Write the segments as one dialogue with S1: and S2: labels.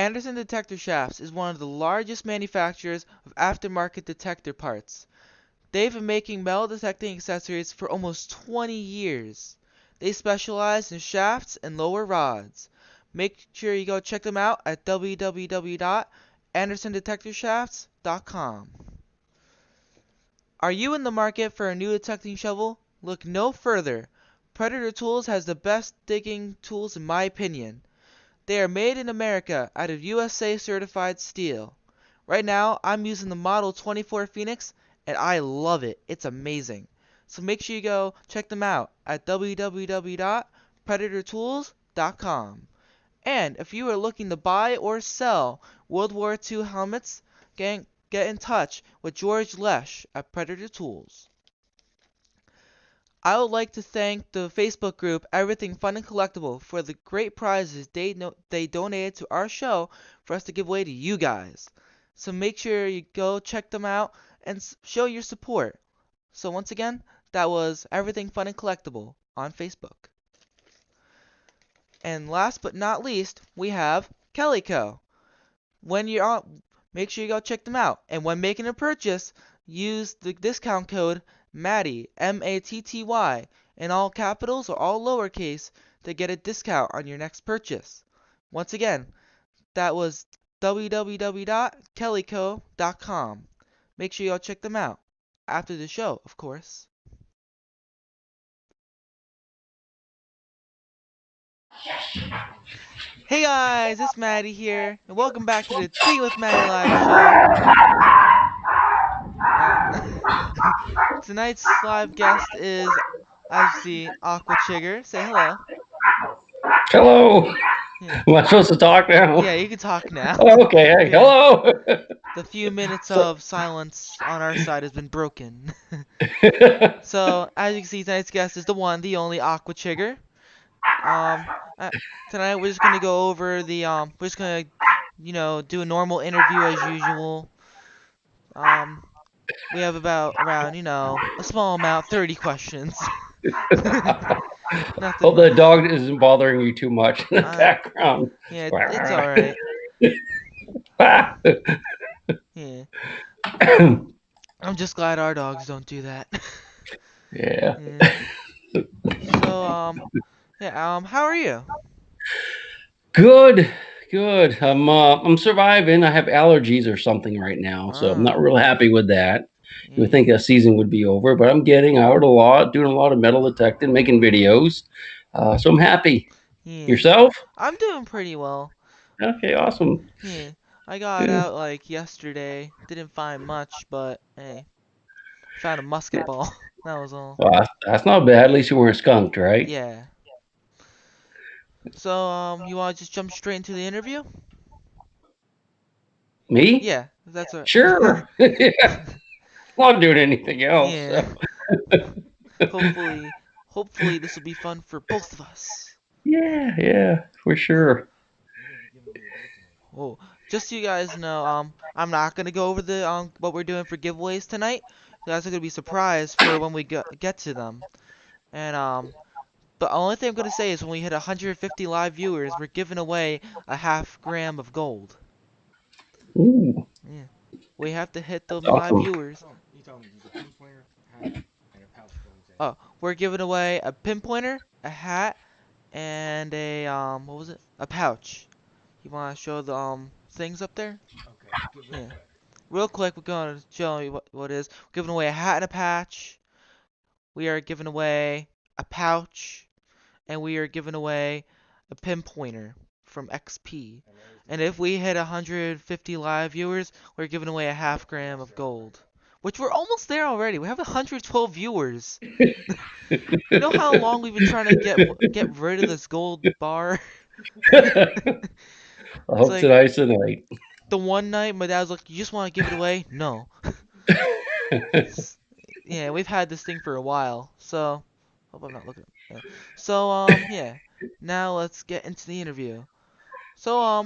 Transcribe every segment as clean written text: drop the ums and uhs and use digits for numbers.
S1: Anderson Detector Shafts is one of the largest manufacturers of aftermarket detector parts. They've been making metal detecting accessories for almost 20 years. They specialize in shafts and lower rods. Make sure you go check them out at www.andersondetectorshafts.com. Are you in the market for a new detecting shovel? Look no further. Predator Tools has the best digging tools in my opinion. They are made in America out of USA certified steel. Right now, I'm using the Model 24 Phoenix, and I love it. It's amazing. So make sure you go check them out at www.predatortools.com. And if you are looking to buy or sell World War II helmets, get in touch with George Lesh at Predator Tools. I would like to thank the Facebook group Everything Fun and Collectible for the great prizes they donated to our show for us to give away to you guys. So make sure you go check them out and show your support. So once again, that was Everything Fun and Collectible on Facebook. And last but not least, we have Kellyco. When you're on, make sure you go check them out. And when making a purchase, use the discount code Matty, M-A-T-T-Y, in all capitals or all lowercase to get a discount on your next purchase. Once again, that was www.kellyco.com. Make sure you all check them out. After the show, of course. Hey guys, it's Matty here, and welcome back to the Tea with Matty Live show. Tonight's live guest is, as you see, Aquachigger. Say hello.
S2: Hello.
S1: Yeah.
S2: Am I supposed to talk now?
S1: Yeah, you can talk now.
S2: Oh, okay. Hey,
S1: Yeah.
S2: hello.
S1: The few minutes
S2: So,
S1: of silence on our side has been broken. So, as you can see, tonight's guest is the one, the only Aquachigger. Um, uh, Tonight we're just gonna go over we're just gonna, do a normal interview as usual. Um, we have about around, a small amount, 30 questions. Nothing
S2: hope
S1: much.
S2: the dog isn't bothering you too much in the background.
S1: Yeah, it's alright. Yeah. I'm just glad our dogs don't do that.
S2: Yeah.
S1: Yeah. So, yeah, how are you?
S2: Good. Good. I'm surviving. I have allergies or something right now, so I'm not
S1: Oh,
S2: real happy with that. You would think
S1: yeah.
S2: a season would be over, but I'm getting out a lot, doing a lot of metal detecting, making videos. So I'm happy.
S1: Yeah.
S2: Yourself?
S1: I'm doing pretty well.
S2: Okay, awesome.
S1: Yeah. I got
S2: Yeah.
S1: out like yesterday. Didn't find much, but hey, found a musket ball. That was all.
S2: Well, that's not bad. At least you weren't skunked, right?
S1: Yeah. So, you wanna just jump straight into the interview?
S2: Me?
S1: Yeah, that's right.
S2: Sure. Yeah. Not doing anything else.
S1: Yeah.
S2: So.
S1: Hopefully, hopefully this will be fun for both of us.
S2: Yeah, yeah, for sure.
S1: Oh, just so you guys know, I'm not gonna go over the what we're doing for giveaways tonight. You guys are gonna be surprised for when we get to them. And the only thing I'm gonna say is when we hit 150 live viewers, we're giving away a half gram of gold.
S2: Ooh,
S1: Yeah, we have to hit
S2: that's
S1: them live
S2: awesome.
S1: viewers. Oh, we're giving away a pinpointer, a hat, and a what was it? A pouch. You wanna show the things up there? Yeah. Real quick, we're going to show you what it is. We're giving away a hat and a patch. We are giving away a pouch. And we are giving away a pinpointer from XP. And if we hit 150 live viewers, we're giving away a half gram of gold. Which we're almost there already. We have 112 viewers. You know how long we've been trying to get rid of this gold bar?
S2: I
S1: It's
S2: hope
S1: like
S2: tonight's the night.
S1: the one night my dad was like, "You just want to give it away?" No. It's yeah, we've had this thing for a while, so hope I'm not looking. Yeah. So yeah. Now let's get into the interview. So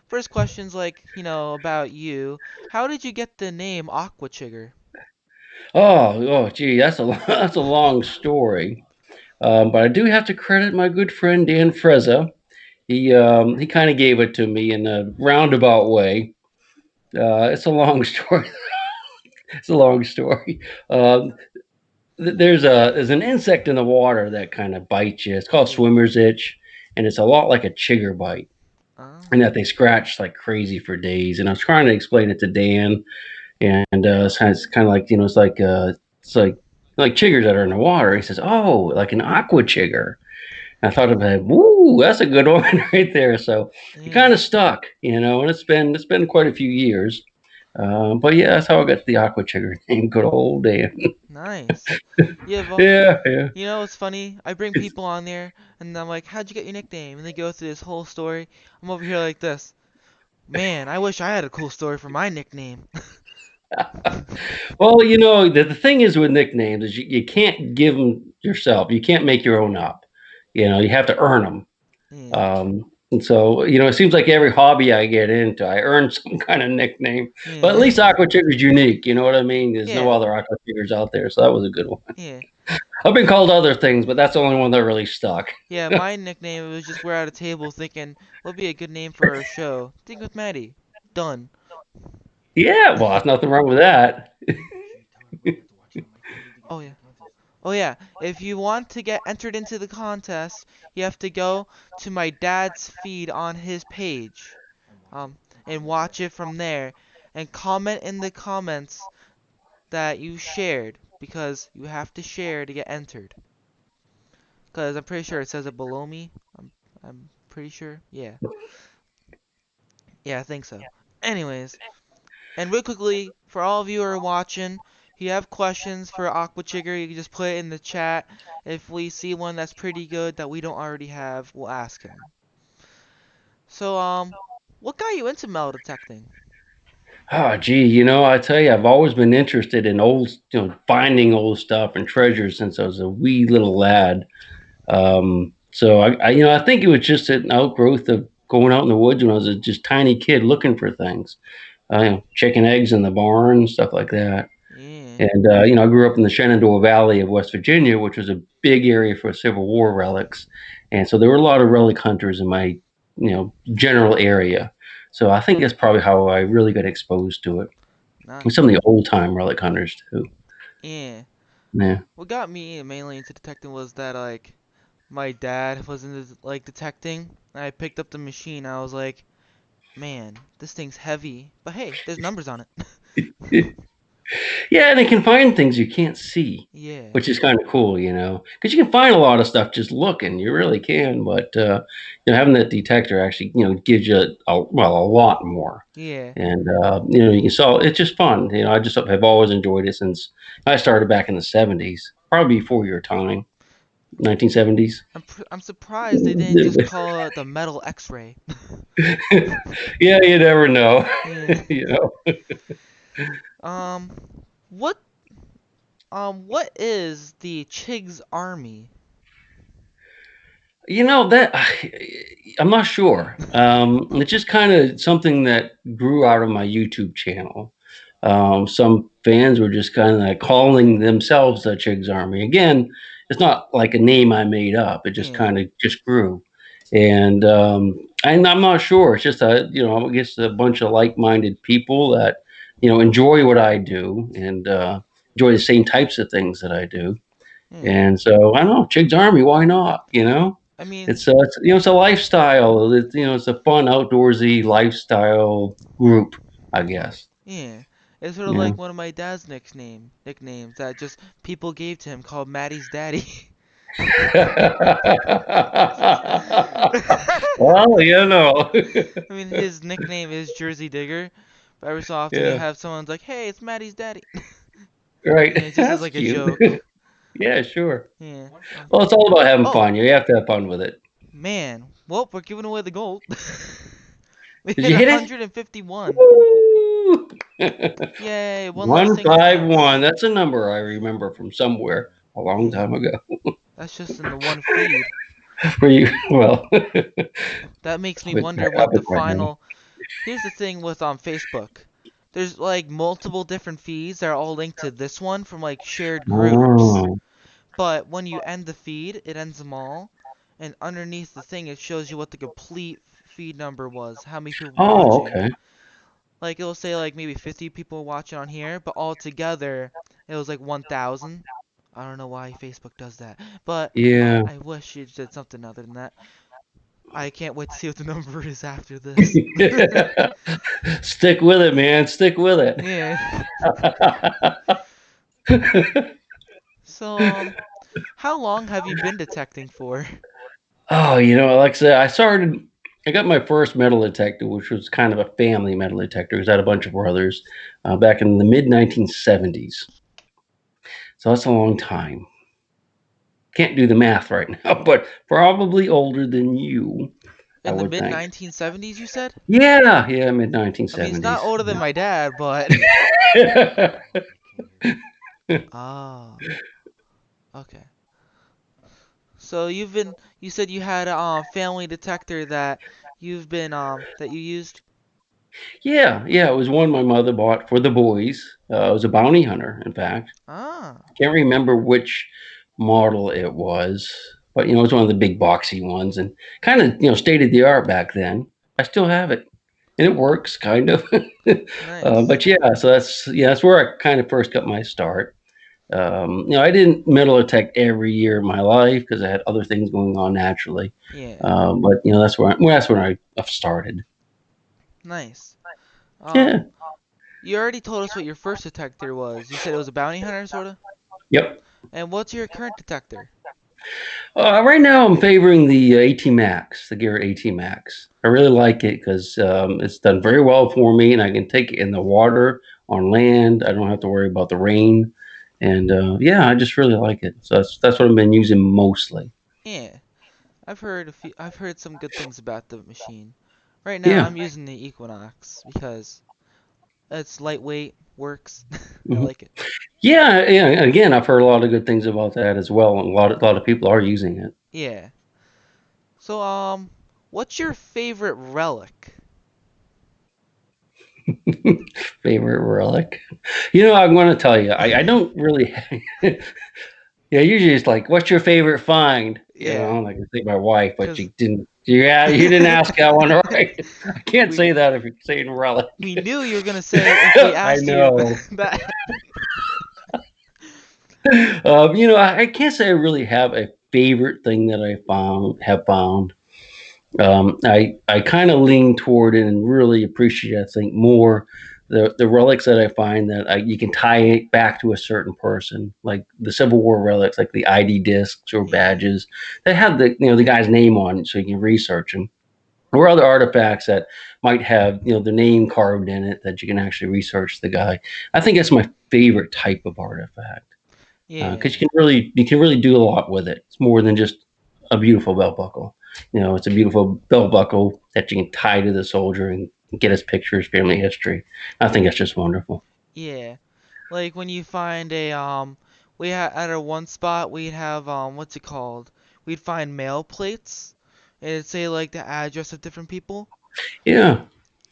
S1: first question's like, about you. How did you get the name Aquachigger?
S2: Oh, gee, that's a long story. But I do have to credit my good friend Dan Frezza. He kind of gave it to me in a roundabout way. It's a long story. It's a long story. Um, there's an insect in the water that kind of bites you. It's called
S1: Yeah.
S2: swimmer's itch, and it's a lot like a chigger bite,
S1: Oh.
S2: and that they scratch like crazy for days. And I was trying to explain it to Dan, and it's kind of like it's like chiggers that are in the water. He says, "Oh, like an aquachigger." I thought about it. Woo, that's a good one right there. So it
S1: Yeah.
S2: kind of stuck, and it's been quite a few years. But yeah, that's how I got the Aquachigger name. Good old Dan.
S1: Nice. Yeah, well,
S2: Yeah, yeah.
S1: you know what's funny? I bring people on there, and I'm like, "How'd you get your nickname?" And they go through this whole story. I'm over here like this. Man, I wish I had a cool story for my nickname.
S2: Well, the thing is with nicknames is you can't give them yourself. You can't make your own up. You have to earn them.
S1: Yeah.
S2: And so, it seems like every hobby I get into, I earn some kind of nickname. But at
S1: Yeah.
S2: least Aquachigger's unique. You know what I mean? There's no
S1: Yeah.
S2: other Aquachiggers out there, so that was a good one.
S1: Yeah.
S2: I've been called other things, but that's the only one that really stuck.
S1: Yeah, my nickname was just we're at a table thinking what'd be a good name for our show. Think with Matty. Done.
S2: Yeah, well, there's nothing wrong with that.
S1: Oh yeah. Oh yeah. If you want to get entered into the contest, you have to go to my dad's feed on his page. Um and watch it from there and comment in the comments that you shared because you have to share to get entered. Cause I'm pretty sure it says it below me. I'm pretty sure. Yeah. Yeah, I think so. Anyways, and real quickly, for all of you who are watching, if you have questions for Aquachigger, you can just put it in the chat. If we see one that's pretty good that we don't already have, we'll ask him. So, what got you into metal detecting?
S2: Oh, gee, I tell you, I've always been interested in old, finding old stuff and treasures since I was a wee little lad. So I think it was just an outgrowth of going out in the woods when I was a just tiny kid looking for things, chicken eggs in the barn, stuff like that.
S1: Yeah,
S2: And I grew up in the Shenandoah Valley of West Virginia, which was a big area for Civil War relics, and so there were a lot of relic hunters in my general area. So I think that's probably how I really got exposed to it. And
S1: nice.
S2: some of the old time relic hunters too.
S1: Yeah.
S2: Yeah.
S1: What got me mainly into detecting was that, like, my dad was into, like, detecting. And I picked up the machine. I was like, man, this thing's heavy. But hey, there's numbers on it.
S2: Yeah, and they can find things you can't see,
S1: Yeah.
S2: which is kind of cool, because you can find a lot of stuff just looking. You really can, but having that detector actually, gives you a lot more.
S1: Yeah.
S2: And you can solve. It's just fun. I just have always enjoyed it since I started back in the '70s, probably before your time, 1970s.
S1: I'm surprised they didn't just call it the metal X-ray.
S2: Yeah, you never know.
S1: Yeah.
S2: you know.
S1: Um, what what is the Chig's army?
S2: That I'm not sure. It's just kind of something that grew out of my YouTube channel. Some fans were just kind of like calling themselves the Chigs Army. Again, it's not like a name I made up. It just
S1: Yeah.
S2: kind of just grew, and I'm not sure. It's just I guess a bunch of like-minded people that enjoy what I do and enjoy the same types of things that I do.
S1: Yeah.
S2: And so I don't know, Chig's Army. Why not?
S1: I mean,
S2: It's a lifestyle. It's a fun outdoorsy lifestyle group, I guess.
S1: yeah. It's sort of
S2: Yeah.
S1: like one of my dad's nicknames that just people gave to him called Matty's daddy.
S2: Well,
S1: I mean, his nickname is Jersey Digger, but every so often you
S2: Yeah.
S1: have someone's like, "Hey, it's Matty's daddy."
S2: Right.
S1: Yeah, just as
S2: That's
S1: like a
S2: cute.
S1: joke.
S2: Yeah, sure.
S1: Yeah.
S2: Well, it's all about having
S1: Oh,
S2: fun. You have to have fun with it.
S1: man. Well, we're giving away the gold. We
S2: Did
S1: hit
S2: you hit it?
S1: 151.
S2: Woo!
S1: Yay, one less thing to count.
S2: 151. That's a number I remember from somewhere a long
S1: Yeah,
S2: time ago.
S1: that's just in the one feed.
S2: For you, well,
S1: That makes me
S2: with my
S1: wonder what the
S2: appetite now.
S1: final. Here's the thing with Facebook. There's like multiple different feeds that are all linked to this one from like shared groups.
S2: Oh,
S1: But when you end the feed, it ends them all. and underneath the thing it shows you what the complete feed number was, how many people were
S2: Oh,
S1: watching.
S2: okay.
S1: Like it'll say like maybe 50 people watching on here, but all together it was like 1,000. I don't know why Facebook does that, but
S2: Yeah.
S1: I wish it did something other than that. I can't wait to see what the number is after this.
S2: Stick with it, man. Stick with it.
S1: Yeah. So, how long have you been detecting for?
S2: Oh, like I said, I got my first metal detector, which was kind of a family metal detector. It was had a bunch of brothers back in the mid 1970s. So that's a long time. Can't do the math right now, but probably older than you, I
S1: In the
S2: would
S1: mid
S2: think.
S1: 1970s, you said?
S2: Yeah, yeah, mid
S1: I mean, it's not
S2: 1970s.
S1: older than my dad, but. Ah, okay. So you said you had a family detector that that you used?
S2: Yeah, yeah, it was one my mother bought for the boys. It was a bounty hunter, in fact.
S1: Ah,
S2: Can't remember which model it was, but it was one of the big boxy ones and kind of state of the art back then. I still have it, and it works kind of.
S1: nice.
S2: But yeah, so that's where I kind of first got my start. I didn't metal detect every year of my life because I had other things going on naturally.
S1: Yeah,
S2: But that's when I started.
S1: nice.
S2: Yeah.
S1: You already told us what your first detector was. You said it was a bounty hunter, sorta?
S2: Yep.
S1: And what's your current detector?
S2: Right now, I'm favoring the AT Max, the Gear AT Max. I really like it because it's done very well for me, and I can take it in the water, on land. I don't have to worry about the rain, and yeah, I just really like it. So that's what I've been using mostly.
S1: Yeah, I've heard some good things about the machine. Right now,
S2: Yeah.
S1: I'm using the Equinox because it's lightweight, works. I
S2: Mhm.
S1: like it.
S2: Yeah, yeah. And again, I've heard a lot of good things about that as well, and a lot of people are using it.
S1: Yeah. So, what's your favorite relic?
S2: Favorite relic? I'm going to tell you, I don't really. Yeah, usually it's like, "What's your favorite find?"
S1: Yeah,
S2: Like I say my wife, but
S1: because
S2: you didn't ask that one right. I can't
S1: we
S2: say that if you're saying relic.
S1: we knew you were gonna say if we
S2: I
S1: asked you
S2: know.
S1: that.
S2: I can't say I really have a favorite thing that have found. I kind of lean toward it and really appreciate, I think, more the relics that I find that you can tie it back to a certain person, like the Civil War relics, like the ID discs or
S1: Yeah,
S2: badges that have the guy's name on it, so you can research them. Or other artifacts that might have the name carved in it that you can actually research the guy. I think that's my favorite type of artifact
S1: yeah,
S2: because you can really do a lot with it. It's more than just a beautiful belt buckle. It's a beautiful belt buckle that you can tie to the soldier and get his pictures, family history. I think that's just wonderful.
S1: yeah. Like when you find we had at our one spot we'd have what's it called? We'd find mail plates, and it'd say like the address of different people.
S2: Yeah.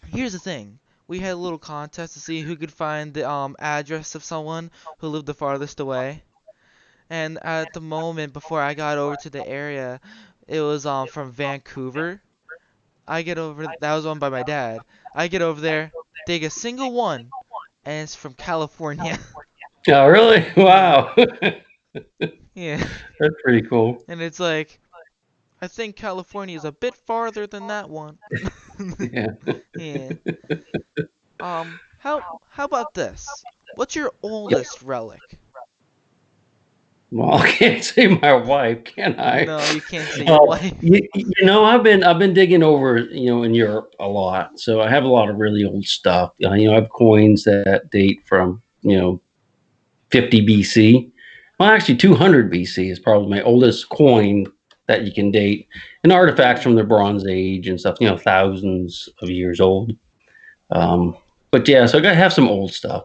S1: Here's the thing. We had a little contest to see who could find the address of someone who lived the farthest away. And at the moment before I got over to the area, it was from Vancouver. I get over that was owned by my dad. I get over there, dig a single one, and it's from California.
S2: Oh, really?
S1: Yeah,
S2: Wow.
S1: yeah.
S2: That's pretty cool.
S1: And it's like I think California is a bit farther than that one.
S2: Yeah.
S1: Yeah. How about this? What's your oldest relic?
S2: Well, I can't say my wife, can I?
S1: No, you can't say your wife.
S2: I've been digging over, in Europe a lot. So I have a lot of really old stuff. I have coins that date from 50 BC. Well, actually, 200 BC is probably my oldest coin that you can date, and artifacts from
S1: Ooh,
S2: the Bronze Age and stuff. Thousands of years old. Um, but yeah, so I gotta have some old stuff.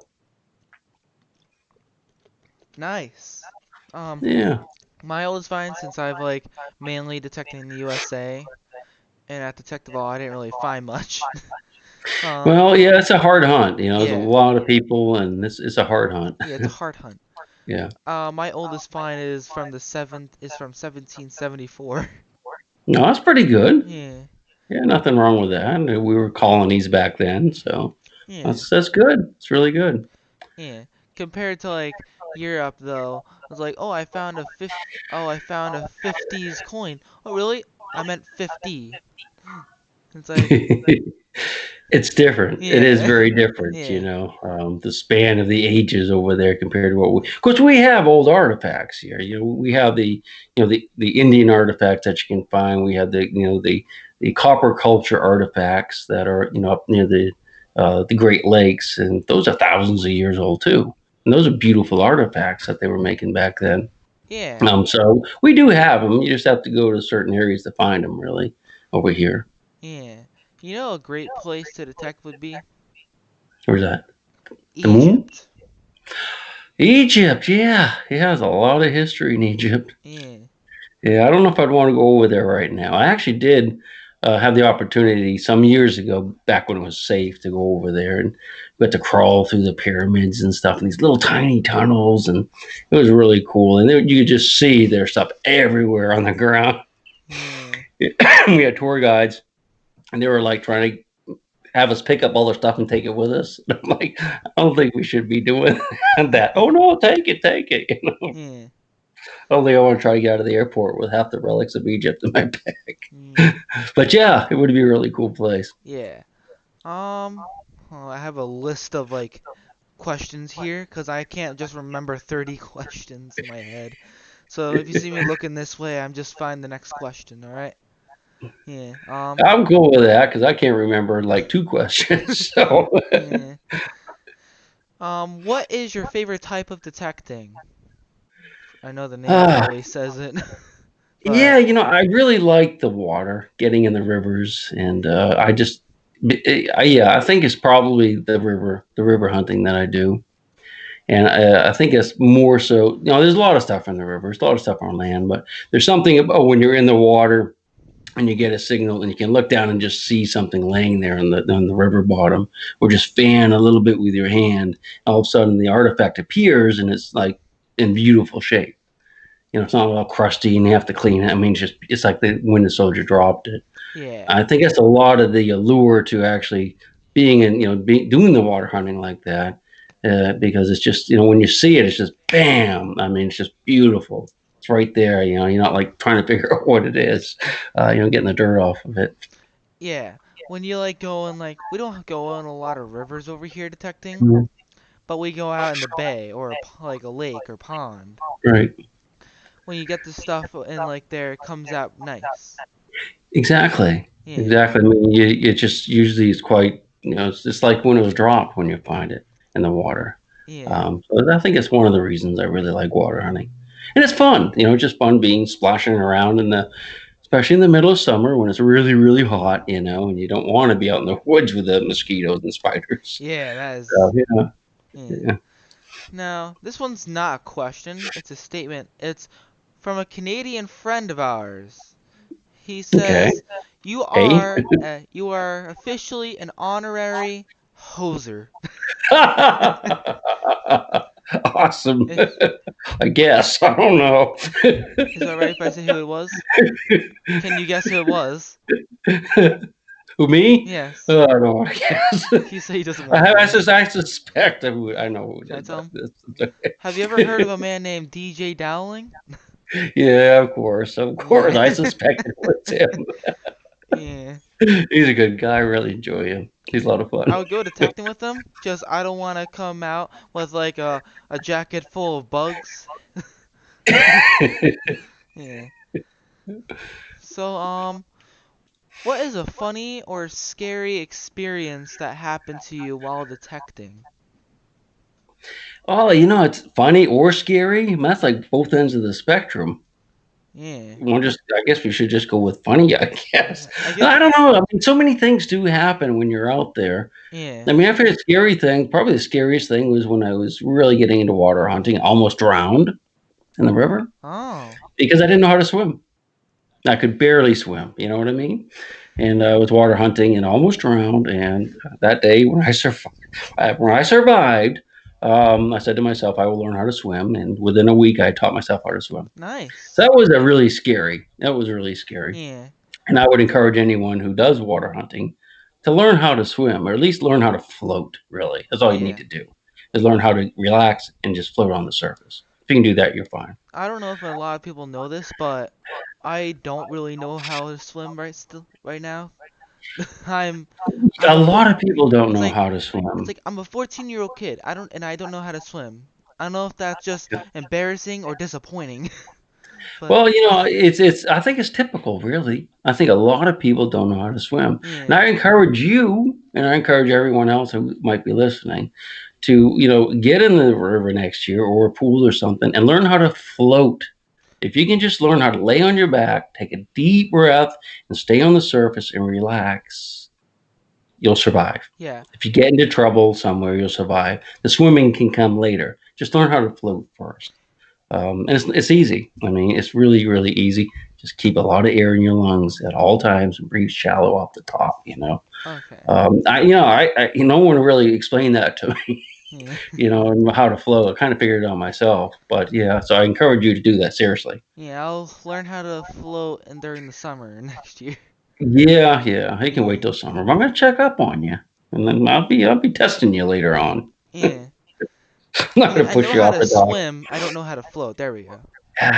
S1: nice. Um,
S2: Yeah.
S1: my oldest find since I've like mainly detected in the USA and at Detective All I didn't really find much. Um,
S2: Well, yeah, it's a hard hunt. There's a
S1: yeah,
S2: lot of people, and this is a hard hunt.
S1: yeah, it's a hard hunt.
S2: Yeah.
S1: My oldest find is from 1774.
S2: No, that's pretty good.
S1: Yeah,
S2: Yeah, nothing wrong with that. We were colonies back then, so
S1: yeah,
S2: that's good. It's really good.
S1: yeah. Compared to like Europe though, I was like, oh, I found a 50s coin. Oh, really? I meant 50. It's like,
S2: It's different. It is
S1: yeah,
S2: very different,
S1: yeah,
S2: the span of the ages over there compared to of course, we have old artifacts here. We have the Indian artifacts that you can find. We have the copper culture artifacts that are, up near the Great Lakes, and those are thousands of years old too. And those are beautiful artifacts that they were making back then.
S1: yeah,
S2: So we do have them. You just have to go to certain areas to find them, really, over here.
S1: yeah. You know, a great place to detect would be
S2: Where's that? The moon?
S1: Egypt.
S2: Egypt, yeah. Yeah, there's a lot of history in Egypt.
S1: Yeah.
S2: Yeah, I don't know if I'd want to go over there right now. I actually did have the opportunity some years ago, back when it was safe, to go over there, and we had to crawl through the pyramids and stuff, and these little tiny tunnels, and it was really cool. And you could just see their stuff everywhere on the ground.
S1: Yeah.
S2: We had tour guides, and they were like trying to have us pick up all their stuff and take it with us. And I'm like, I don't think we should be doing that. Oh no, take it, take it.
S1: Yeah.
S2: I don't think I want to try to get out of the airport with half the relics of Egypt in my bag.
S1: Yeah.
S2: But yeah, it would be a really cool place.
S1: Yeah. I have a list of like questions here because I can't just remember 30 questions in my head. So if you see me looking this way, I'm just find the next question, all right? Yeah.
S2: I'm cool with that because I can't remember like two questions. So
S1: Yeah. What is your favorite type of detecting? I know the name
S2: uh,
S1: probably says it,
S2: yeah,
S1: but
S2: I really like the water, getting in the rivers, and yeah, I think it's probably the river hunting that I do. And I think it's more so, there's a lot of stuff in the river, there's a lot of stuff on land, but there's something about when you're in the water and you get a signal and you can look down and just see something laying there on the river bottom, or just fan a little bit with your hand. All of a sudden, the artifact appears and it's like in beautiful shape. It's not all crusty and you have to clean it. I mean, it's like when the soldier dropped it.
S1: yeah.
S2: I think that's a lot of the allure to actually being in, doing the water hunting like that, because it's just, when you see it, it's just bam. I mean, it's just beautiful. It's right there. You're not like trying to figure out what it is. Getting the dirt off of it.
S1: Yeah. When you like go in like we don't go in a lot of rivers over here detecting,
S2: Mhm.
S1: but we go out in the bay or like a lake or pond.
S2: Right.
S1: When you get the stuff in like there, it comes out nice.
S2: Exactly.
S1: Yeah.
S2: Exactly. I mean, it just usually is quite, it's just like when it was dropped when you find it in the water.
S1: Yeah.
S2: So I think it's one of the reasons I really like water hunting. And it's fun, just fun being splashing around especially in the middle of summer when it's really, really hot, and you don't want to be out in the woods with the mosquitoes and spiders.
S1: Yeah, that
S2: So,
S1: is.
S2: yeah,
S1: Yeah.
S2: yeah.
S1: Now, this one's not a question, it's a statement. It's from a Canadian friend of ours. He
S2: Okay.
S1: says,
S2: Hey.
S1: you are officially an honorary hoser."
S2: Awesome.
S1: Is
S2: I guess. I don't know.
S1: that right if I say who it was? Can you guess who it was?
S2: Who, me?
S1: Yes.
S2: Oh, I don't know. I guess.
S1: He said he doesn't want to guess.
S2: I suspect I know who it
S1: Should I
S2: is,
S1: tell
S2: but
S1: him? Have you ever heard of a man named DJ Dowling?
S2: yeah, of course, of course. I
S1: Yeah.
S2: suspect it was him.
S1: Yeah.
S2: He's a good guy. I really enjoy him. He's a lot of
S1: I
S2: fun.
S1: would go detecting with them, just I don't want to come out with like a jacket full of bugs. Yeah. So, what is a funny or scary experience that happened to you while detecting?
S2: Oh, it's funny or scary. That's like both ends of the spectrum.
S1: Yeah.
S2: I guess we should just go with funny, I guess.
S1: Yeah. I guess.
S2: I don't know. I mean, so many things do happen when you're out there.
S1: Yeah.
S2: I mean, I've had a scary thing. Probably the scariest thing was when I was really getting into water hunting, almost drowned in the river
S1: Oh.
S2: because I didn't know how to swim. I could barely swim. You know what I mean? And I was water hunting and almost drowned. And that day, when I survived, I said to myself, I will learn how to swim, and within a week, I taught myself how to swim. So
S1: Nice.
S2: that was a really scary. That was really scary.
S1: Yeah.
S2: And I would encourage anyone who does water hunting to learn how to swim, or at least learn how to float. Really, that's all you need
S1: Yeah.
S2: to do is learn how to relax and just float on the surface. If you can do that, you're fine.
S1: I don't know if a lot of people know this, but I don't really know how to swim right now. I'm I'm
S2: A
S1: a four
S2: lot of people don't
S1: it's
S2: know
S1: like
S2: how to
S1: it's
S2: swim.
S1: like I'm a 14-year-old kid. I don't know how to swim. I don't know if that's just embarrassing or disappointing. But
S2: Well, it's. I think it's typical, really. I think a lot of people don't know how to swim, and
S1: yeah.
S2: I encourage you, and I encourage everyone else who might be listening, to get in the river next year or a pool or something, and learn how to float. If you can just learn how to lay on your back, take a deep breath, and stay on the surface and relax, you'll survive.
S1: Yeah.
S2: If you get into trouble somewhere, you'll survive. The swimming can come later. Just learn how to float first. And it's easy. I mean, it's really, really easy. Just keep a lot of air in your lungs at all times and breathe shallow off the top.
S1: Okay.
S2: No one really explained that to me.
S1: Yeah.
S2: And how to flow. I kind of figured it out myself. But yeah, so I encourage you to do that seriously.
S1: Yeah, I'll learn how to float and during the summer next year.
S2: Yeah, yeah. I can wait
S1: Yeah.
S2: till summer. But I'm gonna check up on you, and then I'll be testing you later on.
S1: Yeah.
S2: I'm not gonna
S1: I
S2: push
S1: know
S2: you
S1: how
S2: off
S1: to
S2: the dock.
S1: swim. I don't know how to float. There we go.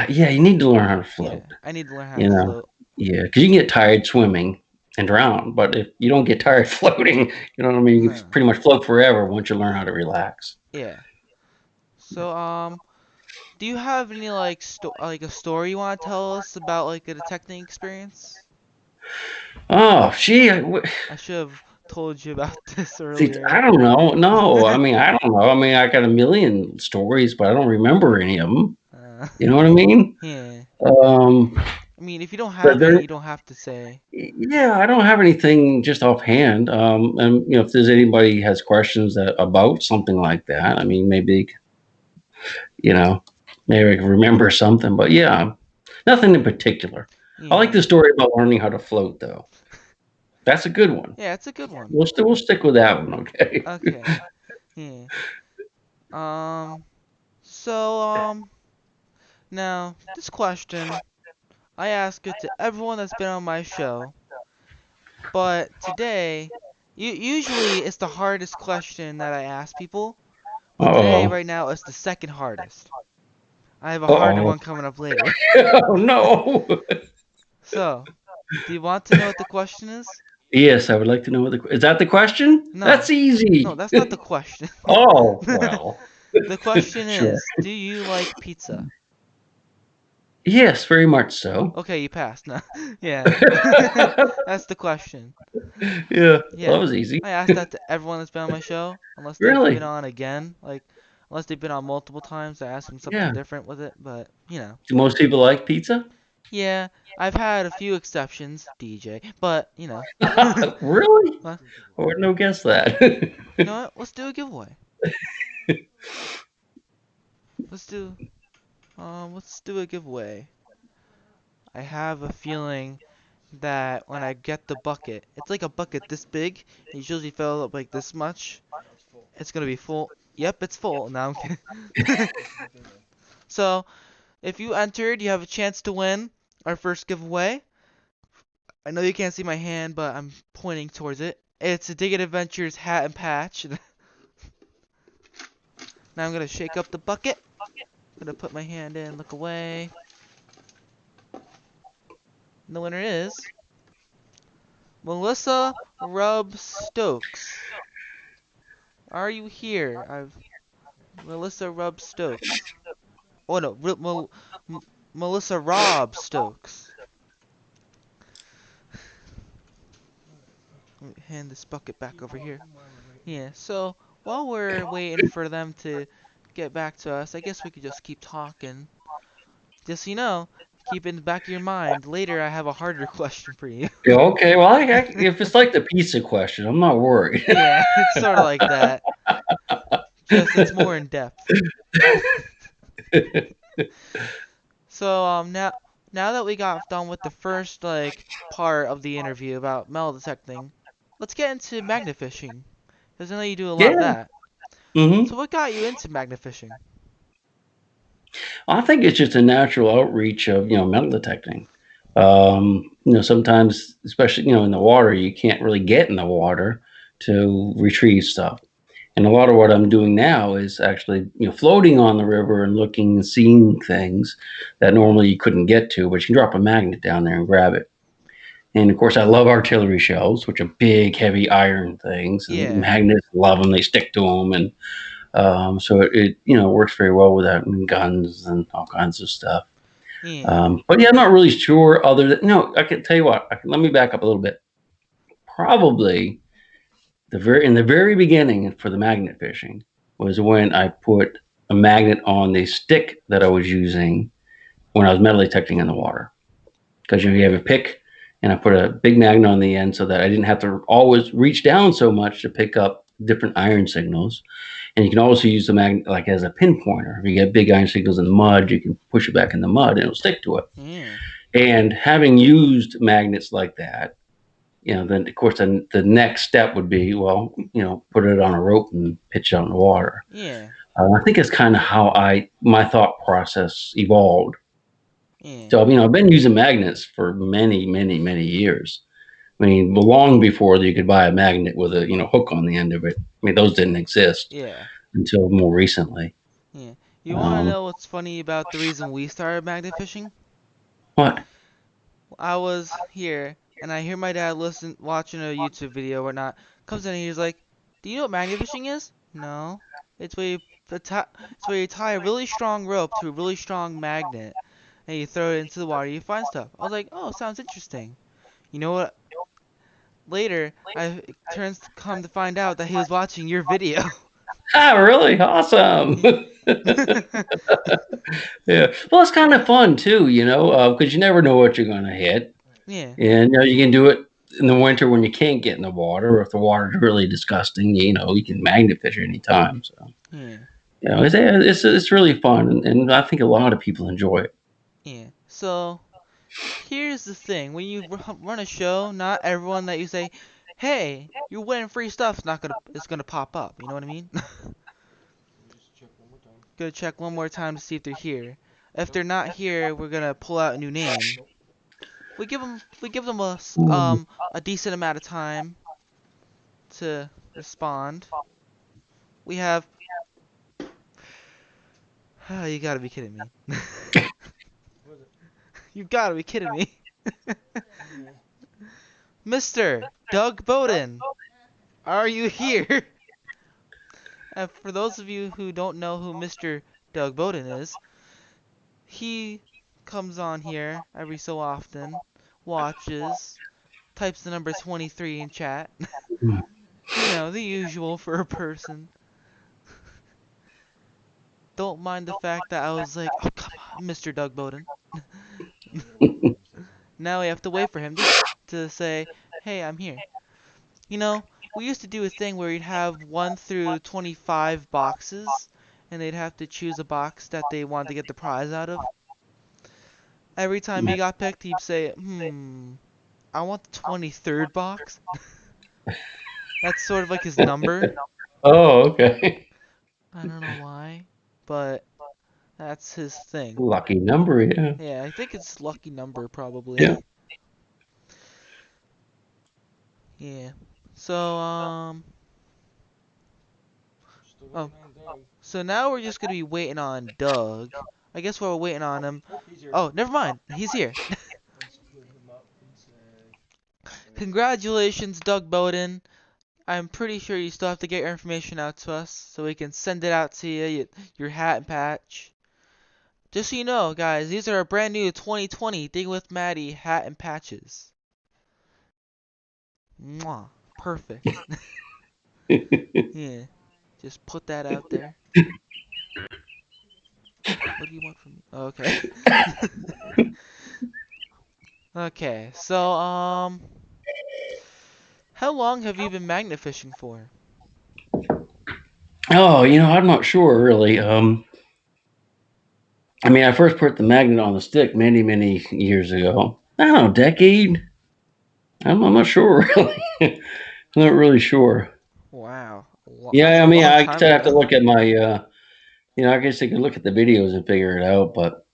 S2: Yeah, you need to learn how to
S1: Yeah.
S2: float.
S1: I need to learn how
S2: You
S1: to
S2: know,
S1: float.
S2: yeah, because you can get tired swimming and drown, but if you don't get tired floating, you know what I mean. You can
S1: No.
S2: pretty much float forever once you learn how to relax.
S1: Yeah. So do you have any like a story you want to tell us about like a detecting experience?
S2: Oh, gee,
S1: I should have told you about this
S2: see,
S1: earlier.
S2: I don't know. No, I mean, I don't know. I mean, I got a million stories, but I don't remember any of them.
S1: uh,
S2: You know what I mean?
S1: yeah.
S2: Um,
S1: I mean, if you don't
S2: but
S1: have any,
S2: there,
S1: you don't have to say.
S2: yeah, I don't have anything just offhand. And if there's anybody has questions about something like that, I mean, you know, maybe I can remember something. But yeah, nothing in particular. I like
S1: Yeah.
S2: the story about learning how to float, though. That's a good one.
S1: Yeah, it's a good one.
S2: We'll stick with that one, okay?
S1: Okay. Yeah. Um. So now this question I ask it to everyone that's been on my show, but today, usually it's the hardest question that I ask people,
S2: Uh
S1: but today,
S2: oh.
S1: right now, it's the second hardest. I have a
S2: Uh
S1: harder
S2: oh.
S1: one coming up later.
S2: Oh no.
S1: So, do you want to know what the question is?
S2: Yes, I would like to know is that the question? That's
S1: No. No,
S2: easy.
S1: that's not the question.
S2: Oh well.
S1: The question
S2: Sure.
S1: is, do you like pizza?
S2: Yes, very much so.
S1: Okay, you passed. No. Yeah. That's the question.
S2: Yeah, well, that
S1: Yeah.
S2: was easy.
S1: I asked that to everyone that's been on my show, unless they've been
S2: Really?
S1: on again. Like, unless they've been on multiple times, I ask them something
S2: Yeah.
S1: different with it. But,
S2: Do most people like pizza?
S1: yeah, I've had a few exceptions, DJ. But,
S2: Really?
S1: well,
S2: I wouldn't have guessed that.
S1: you know what? Let's do a giveaway. Let's do, let's do a giveaway. I have a feeling that when I get the bucket, it's like a bucket this big. It's usually fill up like this much. It's gonna be full. Yep, it's full. Now I'm kidding. So, if you entered, you have a chance to win our first giveaway. I know you can't see my hand, but I'm pointing towards it. It's a Dig It Adventures hat and patch. Now I'm gonna shake up the bucket. Gonna put my hand in, look away. And the winner is Melissa Rubb Stokes. Are you here? Melissa Rubb Stokes. Oh no, Melissa Robb Stokes. Let me hand this bucket back over here. Yeah, so while we're waiting for them to get back to us, I guess we could just keep talking. Just so you know, keep in the back of your mind, later I have a harder question for you.
S2: Yeah, okay, well, if it's like the pizza question, I'm not worried.
S1: Yeah, it's sort of like that. Just it's more in depth. So now that we got done with the first like part of the interview about metal detecting, let's get into magnet fishing. Because I know you do a lot of
S2: Yeah,
S1: that.
S2: Hmm.
S1: So what got you into magnet fishing?
S2: I think it's just a natural outreach of metal detecting. Sometimes, especially in the water, you can't really get in the water to retrieve stuff. And a lot of what I'm doing now is actually floating on the river and looking and seeing things that normally you couldn't get to, but you can drop a magnet down there and grab it. And of course, I love artillery shells, which are big, heavy iron things, and
S1: Yeah.
S2: magnets love them. They stick to them, and so it works very well with that and guns and all kinds of stuff.
S1: Yeah.
S2: But yeah, I'm not really sure. Other than no, I can tell you what. Let me back up a little bit. Probably in the very beginning for the magnet fishing was when I put a magnet on the stick that I was using when I was metal detecting in the water. Because you have a pick, and I put a big magnet on the end so that I didn't have to always reach down so much to pick up different iron signals. And you can also use the magnet like as a pinpointer. If you get big iron signals in the mud, you can push it back in the mud and it'll stick to it.
S1: Yeah.
S2: And having used magnets like that, then of course the next step would be, well, put it on a rope and pitch it out in the water.
S1: Yeah.
S2: I think it's kind of how my thought process evolved.
S1: Yeah.
S2: So I've been using magnets for many, many, many years. I mean, long before you could buy a magnet with a hook on the end of it. I mean, those didn't exist
S1: Yeah.
S2: until more recently.
S1: Yeah. You want to
S2: Um,
S1: know what's funny about the reason we started magnet fishing?
S2: what?
S1: I was here and I hear my dad watching a YouTube video or not. Comes in and he's like, "Do you know what magnet fishing is?" No. It's where it's where you tie a really strong rope to a really strong magnet and you throw it into the water. You find stuff. I was like, "Oh, sounds interesting." You know what? Later, it turns to come to find out that he was watching your video.
S2: Ah, really? Awesome. Yeah. Well, it's kind of fun too, because you never know what you're going to hit.
S1: Yeah.
S2: And you can do it in the winter when you can't get in the water, or if the water's really disgusting, you can magnet fish anytime. So,
S1: Yeah.
S2: it's really fun, and I think a lot of people enjoy it.
S1: Yeah. So, here's the thing: when you run a show, not everyone that you say, "Hey, you're winning free stuff," is gonna pop up. You know what I mean? Gonna check one more time to see if they're here. If they're not here, we're gonna pull out a new name. We give them a decent amount of time to respond. We have. You gotta be kidding me. You gotta be kidding me. Mr. Doug Bowden, are you here? For those of you who don't know who Mr. Doug Bowden is, he comes on here every so often, watches, types the number 23 in chat. The usual for a person. Don't mind the fact that I was like, "Oh, come on, Mr. Doug Bowden." Now we have to wait for him to say, "Hey, I'm here." We used to do a thing where we'd have 1 through 25 boxes, and they'd have to choose a box that they wanted to get the prize out of. Every time he got picked, he'd say, I want the 23rd box. That's sort of like his number.
S2: Oh, okay.
S1: I don't know why, but that's his thing.
S2: Lucky number, yeah.
S1: Yeah, I think it's lucky number probably.
S2: Yeah.
S1: Yeah. So, oh, so now we're just gonna be waiting on Doug. I guess while we're waiting on him. Oh, never mind. He's here. Congratulations, Doug Bowden. I'm pretty sure you still have to get your information out to us so we can send it out to you, your hat and patch. Just so you know, guys, these are our brand new 2020 Thing with Matty hat and patches. Mwah. Perfect. Yeah. Just put that out there. What do you want from me? Okay. Okay, so, how long have you been magnet fishing for?
S2: Oh, I'm not sure really. I mean, I first put the magnet on the stick many, many years ago. I don't know, decade. I'm not sure really. I'm not really sure.
S1: Wow.
S2: Yeah,
S1: That's
S2: I
S1: a
S2: mean,
S1: long
S2: I guess
S1: time
S2: I have to
S1: ago.
S2: look at my, I guess I could look at the videos and figure it out. But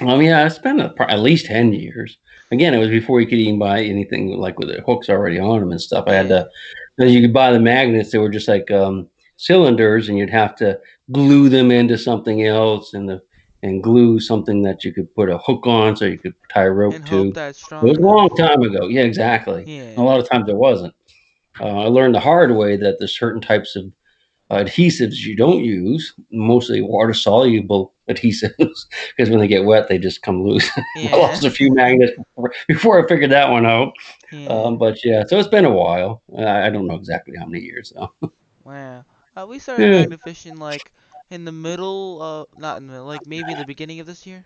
S2: yeah, it's been at least 10 years. Again, it was before you could even buy anything like with the hooks already on them and stuff. I had
S1: Yeah,
S2: to, because you could buy the magnets. They were just like cylinders, and you'd have to glue them into something else, and glue something that you could put a hook on, so you could tie a rope
S1: and hope
S2: to.
S1: that it's
S2: It
S1: strong
S2: was a long
S1: enough.
S2: time ago. Yeah, exactly. A
S1: Yeah,
S2: lot of times it wasn't. I learned the hard way that there's certain types of adhesives you don't use, mostly water soluble adhesives, because when they get wet, they just come loose. I
S1: yeah,
S2: lost a few magnets before I figured that one out.
S1: yeah.
S2: But yeah, so it's been a while. I don't know exactly how many years though.
S1: Wow. We started
S2: Yeah.
S1: magnet fishing like in the middle of, not in the middle, like maybe in the beginning of this year.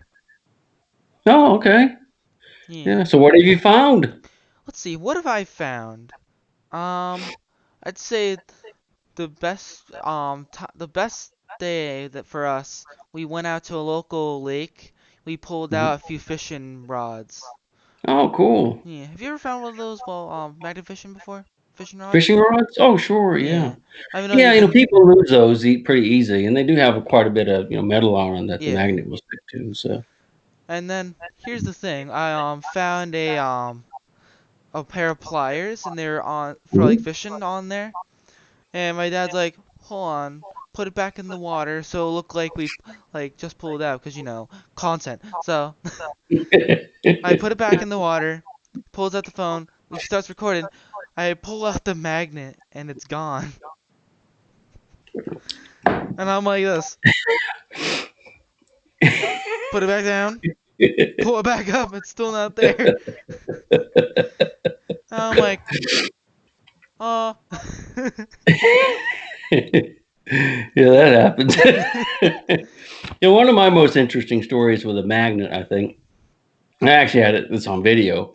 S2: Oh, okay.
S1: Yeah.
S2: Yeah. So what have you found?
S1: Let's see, what have I found? Um, I'd say the best day that for us, we went out to a local lake. We pulled
S2: Mhm.
S1: out a few fishing rods.
S2: Oh, cool.
S1: Yeah. Have you ever found one of those while magnet fishing before? Fishing rods?
S2: Fishing rods? Oh, sure. Yeah.
S1: Yeah. I know
S2: Yeah.
S1: you've been.
S2: People lose those pretty easy, and they do have quite a bit of metal on them that the
S1: Yeah.
S2: magnet will stick to. So.
S1: And then here's the thing. I found a pair of pliers and they're on for like
S2: Mhm.
S1: fishing on there. And my dad's like, "Hold on, put it back in the water so it look like we like just pulled it out because content." So I put it back in the water, pulls out the phone, he starts recording. I pull out the magnet and it's gone. And I'm like this. Put it back down, pull it back up, it's still not there. I'm like, uh
S2: Yeah, that happens. One of my most interesting stories with a magnet, I think, I actually had this on video,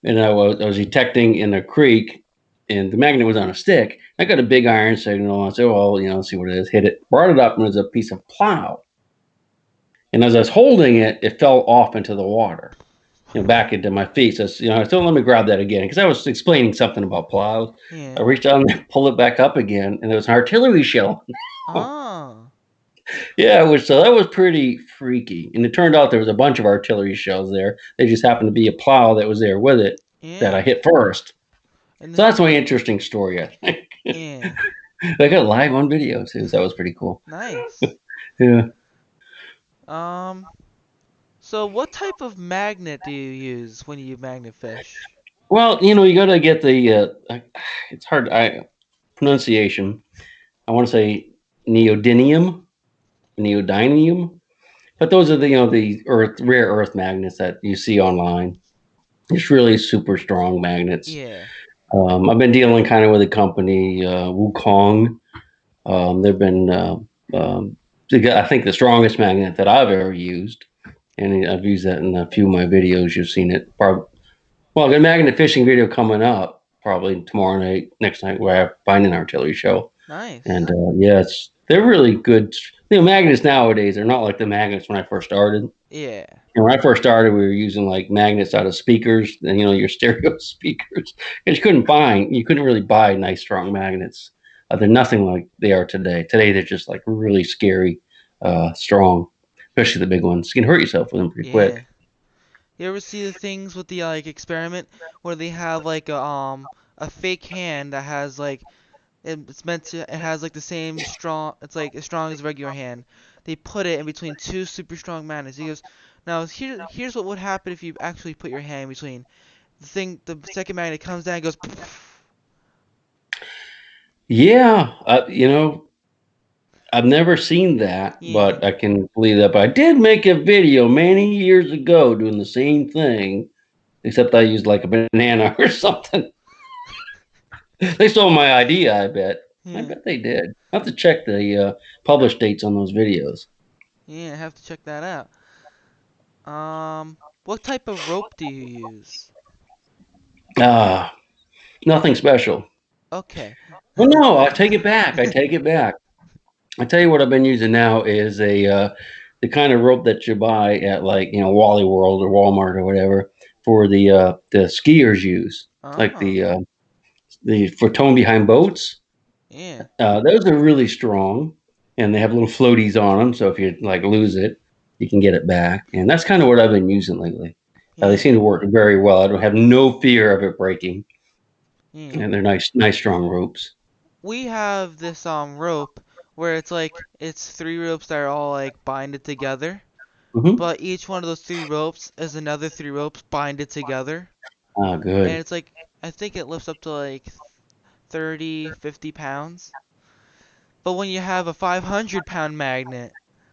S2: and I was detecting in a creek, and the magnet was on a stick. I got a big iron signal. I said, "Well, let's see what it is." Hit it, brought it up, and it was a piece of plow. And as I was holding it, it fell off into the water, back into my feet. So, I said, "Let me grab that again," because I was explaining something about plows. I
S1: yeah.
S2: reached out and pulled it back up again, and it was an artillery shell.
S1: Oh,
S2: Yeah, so that was pretty freaky. And it turned out there was a bunch of artillery shells there. They just happened to be a plow that was there with it that I
S1: yeah.
S2: hit first.
S1: And
S2: So
S1: then
S2: that's my interesting story, I think.
S1: yeah.
S2: I got live on video too, so that was pretty cool.
S1: Nice.
S2: Yeah.
S1: Um, so what type of magnet do you use when you magnet fish?
S2: Well, you got to get the. It's hard. I pronunciation. I want to say neodymium, neodymium, but those are the rare earth magnets that you see online. It's really super strong magnets.
S1: Yeah.
S2: I've been dealing kind of with a company, Wukong. They've been, I think, the strongest magnet that I've ever used, and I've used that in a few of my videos. You've seen it. Well, I've got a magnet fishing video coming up probably tomorrow night, next night, where I find an artillery shell, and
S1: Nice.
S2: yeah, they're really good. Magnets nowadays are not like the magnets when I first started.
S1: Yeah.
S2: And when I first started, we were using like magnets out of speakers and your stereo speakers. Because you couldn't really buy nice strong magnets. They're nothing like they are today. Today they're just like really scary, strong, especially the big ones. You can hurt yourself with them pretty
S1: Yeah.
S2: quick.
S1: You ever see the things with the like experiment where they have like a fake hand that has like it has like the same strong it's like as strong as a regular hand. They put it in between two super strong magnets. He goes, now here's what would happen if you actually put your hand in between. The second magnet comes down and goes
S2: Yeah, I've never seen that,
S1: yeah.
S2: but I can believe that. But I did make a video many years ago doing the same thing, except I used like a banana or something. They stole my idea, I bet. I
S1: Yeah.
S2: bet they did. I have to check the publish dates on those videos.
S1: Yeah, I have to check that out. What type of rope do you use?
S2: Ah, nothing special.
S1: Okay.
S2: Well, no, I take it back. I take it back. I tell you what I've been using now is the kind of rope that you buy at like Wally World or Walmart or whatever for the skiers use, like
S1: Oh.
S2: the for towing behind boats.
S1: Yeah.
S2: Those are really strong, and they have little floaties on them. So if you like lose it, you can get it back. And that's kind of what I've been using lately. They
S1: Yeah.
S2: seem to work very well. I don't have no fear of it breaking,
S1: Yeah.
S2: and they're nice, strong ropes.
S1: We have this rope where it's like it's three ropes that are all like binded together,
S2: Hmm.
S1: but each one of those three ropes is another three ropes binded together.
S2: Ah,
S1: And
S2: good.
S1: it's like I think it lifts up to like 30, 50 pounds. But when you have a 500-pound magnet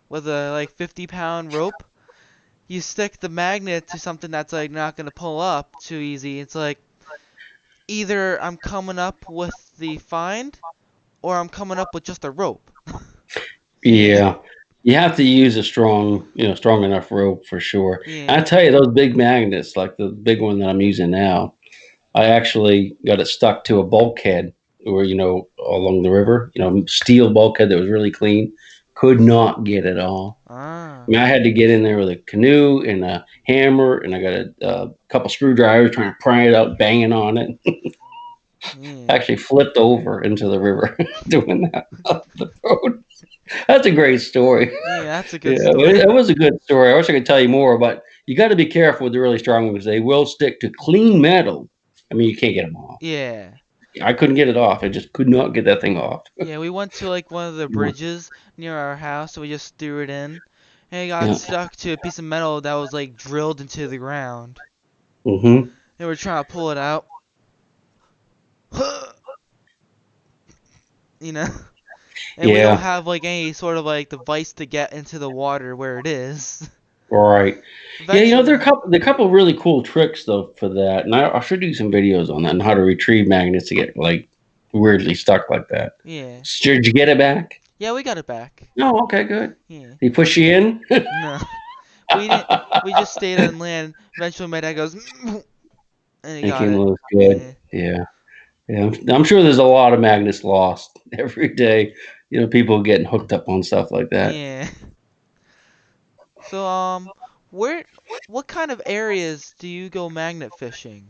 S1: with a like 50-pound rope, you stick the magnet to something that's like not gonna pull up too easy. It's like either I'm coming up with the find or I'm coming up with just a rope. Yeah.
S2: Yeah. You have to use a strong enough rope for sure. And I
S1: Yeah.
S2: tell you, those big magnets, like the big one that I'm using now, I actually got it stuck to a bulkhead or, along the river, steel bulkhead that was really clean. Could not get it off. I
S1: Ah.
S2: mean, I had to get in there with a canoe and a hammer, and I got a couple screwdrivers trying to pry it out, banging on it.
S1: Yeah.
S2: Actually flipped over into the river doing that off the boat. That's a great story.
S1: Yeah, that's a
S2: Yeah,
S1: good story.
S2: it was a good story. I wish I could tell you more, but you got to be careful with the really strong ones. They will stick to clean metal. I mean, you can't get them off.
S1: Yeah.
S2: I couldn't get it off. I just could not get that thing off.
S1: Yeah, we went to like one of the
S2: Yeah.
S1: bridges near our house, so we just threw it in. And it got
S2: Yeah.
S1: stuck to a piece of metal that was like drilled into the ground.
S2: Hmm.
S1: And we're trying to pull it out. You know? And we don't
S2: Yeah.
S1: have like any sort of like device to get into the water where it is.
S2: All right. Yeah. There are
S1: Eventually.
S2: a couple really cool tricks though for that, and I should do some videos on that and how to retrieve magnets to get like weirdly stuck like that.
S1: Yeah.
S2: Did you get it back?
S1: Yeah, we got it back.
S2: No. Okay. Good.
S1: Yeah.
S2: He push you in.
S1: No. We didn't we just stayed on land. Eventually my dad goes and he
S2: It
S1: got
S2: came
S1: it.
S2: loose good.
S1: Yeah.
S2: Yeah. Yeah. I'm sure there's a lot of magnets lost every day. People getting hooked up on stuff like that.
S1: Yeah. So where what kind of areas do you go magnet fishing?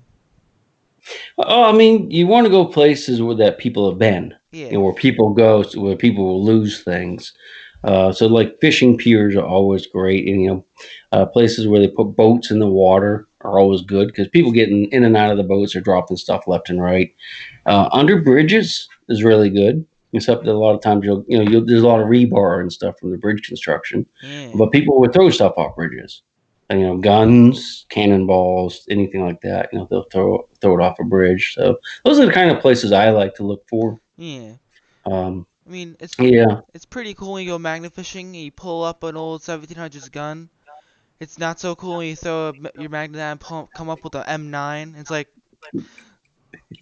S2: Oh, I mean, you want to go places where that people have been,
S1: Yeah.
S2: where people go, so where people will lose things. So, like fishing piers are always great, and places where they put boats in the water are always good because people getting in and out of the boats are dropping stuff left and right. Under bridges is really good, except that a lot of times there's a lot of rebar and stuff from the bridge construction,
S1: Yeah.
S2: but people would throw stuff off bridges. And, guns, cannonballs, anything like that. They'll throw it off a bridge. So those are the kind of places I like to look for.
S1: Yeah.
S2: Um,
S1: I mean,
S2: yeah,
S1: it's pretty cool when you go magnet fishing and you pull up an old 1700s gun. It's not so cool when you throw your magnet out and come up with a M9. It's like,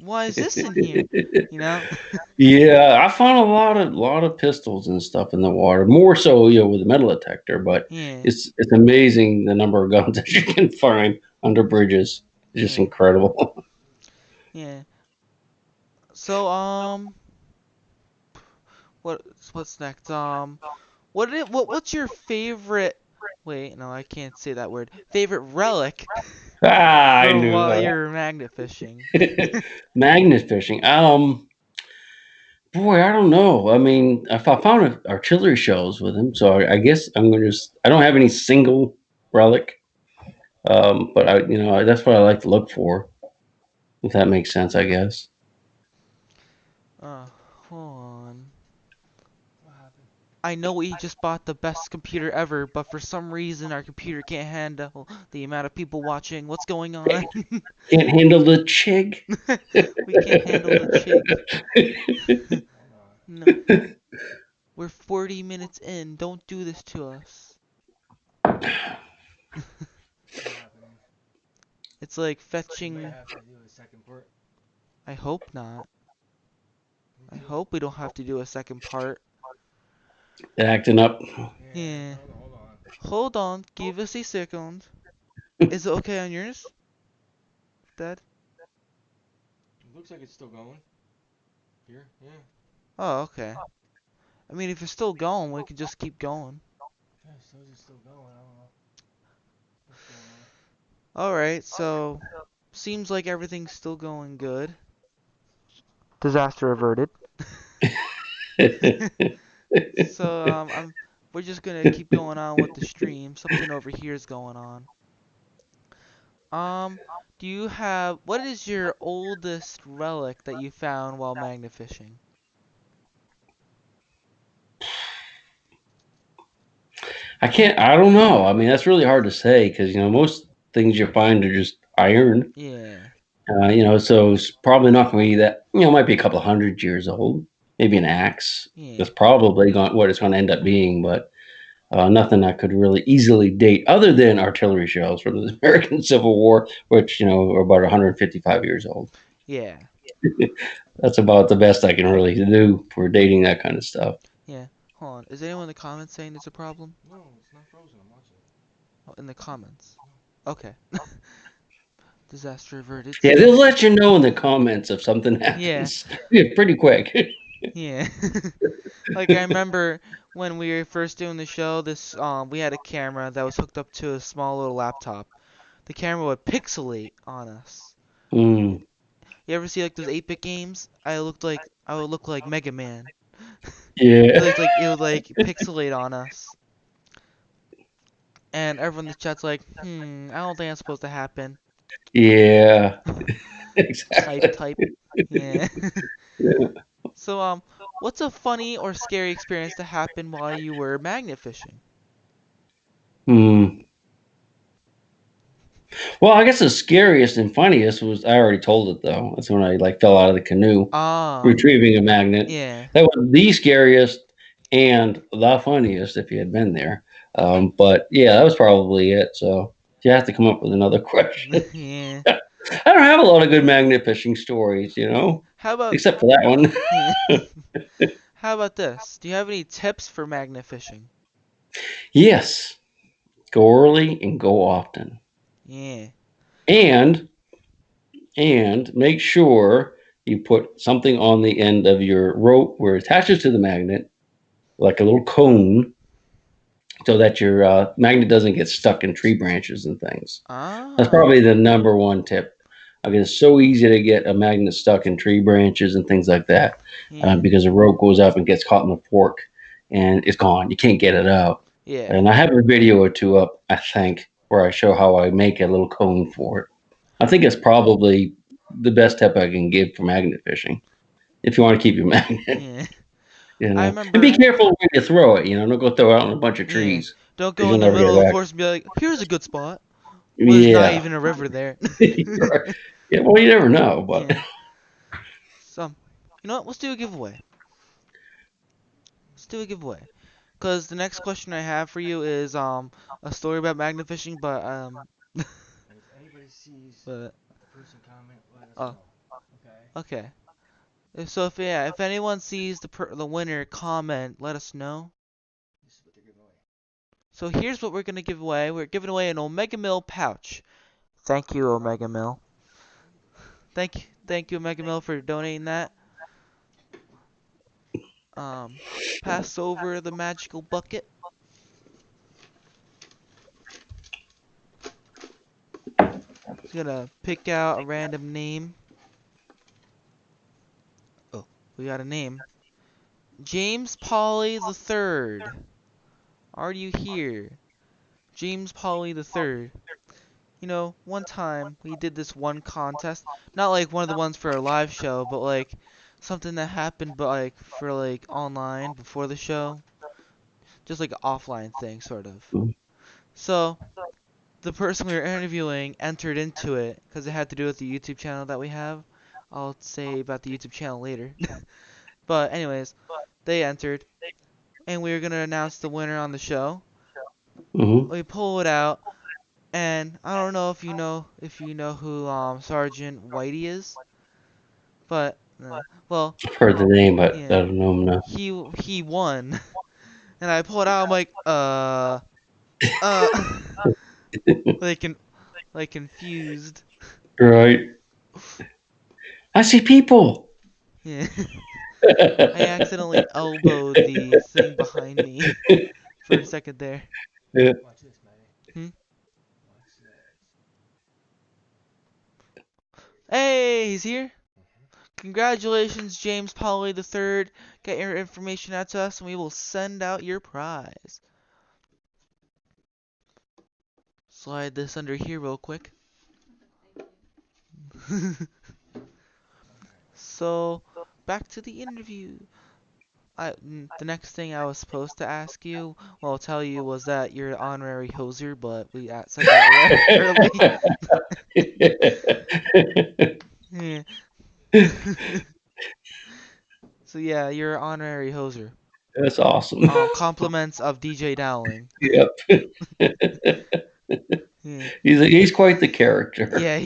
S1: why is this in here? You know?
S2: yeah. I found a lot of pistols and stuff in the water. More so, with a metal detector. But
S1: Yeah.
S2: it's amazing the number of guns that you can find under bridges. It's just
S1: Yeah.
S2: incredible.
S1: Yeah. So what's next? What's your favorite? Wait, no, I can't say that word. Favorite relic
S2: I
S1: from
S2: knew
S1: while
S2: that.
S1: you're magnet fishing?
S2: Magnet fishing. Boy, I don't know. I mean, if I found artillery shells with him, so I guess I'm gonna just. I don't have any single relic, but that's what I like to look for. If that makes sense, I guess.
S1: Uh, hold on. I know we just bought the best computer ever, but for some reason our computer can't handle the amount of people watching. What's going on?
S2: Can't handle the chig.
S1: We can't handle the chig. No, we're 40 minutes in. Don't do this to us. It's like fetching. I hope not. I hope we don't have to do a second part.
S2: Acting up.
S1: Yeah. Hold on. Give us a second. Is it okay on yours, Dad? Oh, okay. I mean, if it's still going, we could just keep going. Alright, so seems like everything's still going good. Disaster averted. So we're just gonna keep going on with the stream. Something over here is going on. Um, do you have what is your oldest relic that you found while magnet fishing?
S2: I don't know. I mean, that's really hard to say because, most things you find are just iron.
S1: Yeah,
S2: So it's probably not going to be that, it might be a couple of 100 years old. Maybe an axe.
S1: yeah,
S2: That's probably what it's going to end up being, but nothing I could really easily date other than artillery shells from the American Civil War, which, are about 155 years old.
S1: yeah,
S2: That's about the best I can really do for dating that kind of stuff.
S1: yeah. Hold on. Is anyone in the comments saying there's a problem? Oh, in the comments. Okay. Disaster averted.
S2: Yeah,
S1: So,
S2: they'll let you know in the comments if something
S1: yeah,
S2: happens. Yeah, pretty quick.
S1: yeah. Like I remember when we were first doing the show, this we had a camera that was hooked up to a small little laptop. The camera would pixelate on us.
S2: Mm,
S1: You ever see like those 8-bit games? I would look like Mega Man.
S2: yeah,
S1: It would like pixelate on us. And everyone in the chat's like, I don't think that's supposed to happen.
S2: yeah,
S1: Type,
S2: exactly.
S1: type. Yeah.
S2: Yeah.
S1: So, what's a funny or scary experience that happened while you were magnet fishing?
S2: Hmm. Well, I guess the scariest and funniest was I already told it though. That's when I fell out of the canoe
S1: Ah,
S2: retrieving a magnet.
S1: yeah.
S2: That was the scariest and the funniest if you had been there. But yeah, that was probably it. So you have to come up with another question.
S1: Yeah.
S2: I don't have a lot of good magnet fishing stories,
S1: How about,
S2: except for that one.
S1: yeah. How about this? Do you have any tips for magnet fishing?
S2: Yes, go early and go often,
S1: Yeah.
S2: and make sure you put something on the end of your rope where it attaches to the magnet, like a little cone, so that your magnet doesn't get stuck in tree branches and things. That's probably
S1: Ah.
S2: the number one tip. I mean, it's so easy to get a magnet stuck in tree branches and things like that
S1: Yeah.
S2: because the rope goes up and gets caught in the fork and it's gone. You can't get it out.
S1: Yeah.
S2: And I have a video or two up, I think, where I show how I make a little cone for it. I think it's probably the best tip I can give for magnet fishing if you want to keep your magnet,
S1: Yeah. I
S2: and be
S1: remember.
S2: careful where you throw it. Don't go throw it out in a bunch of
S1: Yeah.
S2: trees
S1: Don't
S2: because
S1: go
S2: you'll
S1: in the
S2: never get
S1: middle
S2: it
S1: of the
S2: back.
S1: forest and be like, here's a good spot. Well, there's not
S2: Yeah.
S1: even a river there.
S2: Right. Yeah, well, you never know, but
S1: Yeah. So, you know what? Let's do a giveaway. Let's do a giveaway. Cause the next question I have for you is a story about magnet fishing, but but oh, okay. If anyone sees the winner, comment, let us know. So here's what we're gonna give away. We're giving away an Omega Mill pouch. Thank you, Omega Mill. Thank you, Omega Mill, for donating that. Um, pass over the magical bucket. Just gonna pick out a random name. Oh, we got a name. James Polly the Third. Are you here? James Polly the Third. One time we did this one contest, not like one of the ones for a live show, but like something that happened, but like for like online before the show, just like an offline thing, sort of. So the person we were interviewing entered into it because it had to do with the YouTube channel that we have. I'll say about the YouTube channel later. But anyways, they entered, and we were gonna announce the winner on the show.
S2: mm-hmm.
S1: We pull it out, and I don't know if you know who Sergeant Whitey is, but well,
S2: I've heard the name, but I
S1: yeah,
S2: don't know him now.
S1: he won, and I pull it out. I'm like, uh, like like confused.
S2: Right. I see people.
S1: Yeah, I accidentally elbowed the thing behind me for a second there.
S2: Yeah.
S1: Hmm? Hey, he's here. Congratulations, James Polly the Third. Get your information out to us, and we will send out your prize. Slide this under here real quick. So, back to the interview. The next thing I was supposed to ask you, well, tell you was that you're an honorary hoser, but we said that early. Yeah. So yeah, you're an honorary hoser.
S2: That's awesome.
S1: Compliments of DJ Dowling.
S2: Yep.
S1: Yeah.
S2: He's quite the character.
S1: Yeah,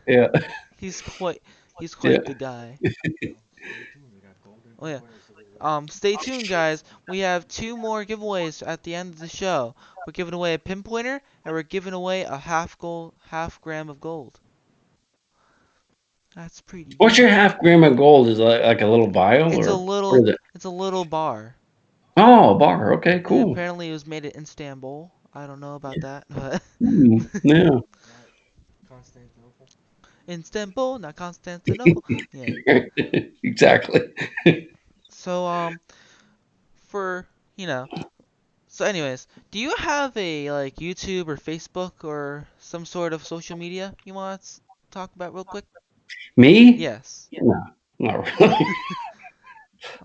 S2: Yeah.
S1: he's quite he's
S2: Yeah.
S1: quite the guy. Oh yeah. Stay tuned, guys. We have two more giveaways at the end of the show. We're giving away a pinpointer, and we're giving away a half gram of gold. That's pretty
S2: What's
S1: good.
S2: your half gram of gold? Is it like a little vial
S1: It's a
S2: or what
S1: little,
S2: is it?
S1: it's a little bar.
S2: Oh, a bar. Okay,
S1: Yeah,
S2: cool.
S1: apparently it was made in Istanbul. I don't know about that, but
S2: Yeah.
S1: Istanbul, not Constantinople. Yeah.
S2: Exactly.
S1: So for so anyways, do you have a like YouTube or Facebook or some sort of social media you want to talk about real quick?
S2: Me?
S1: Yes.
S2: No, not really.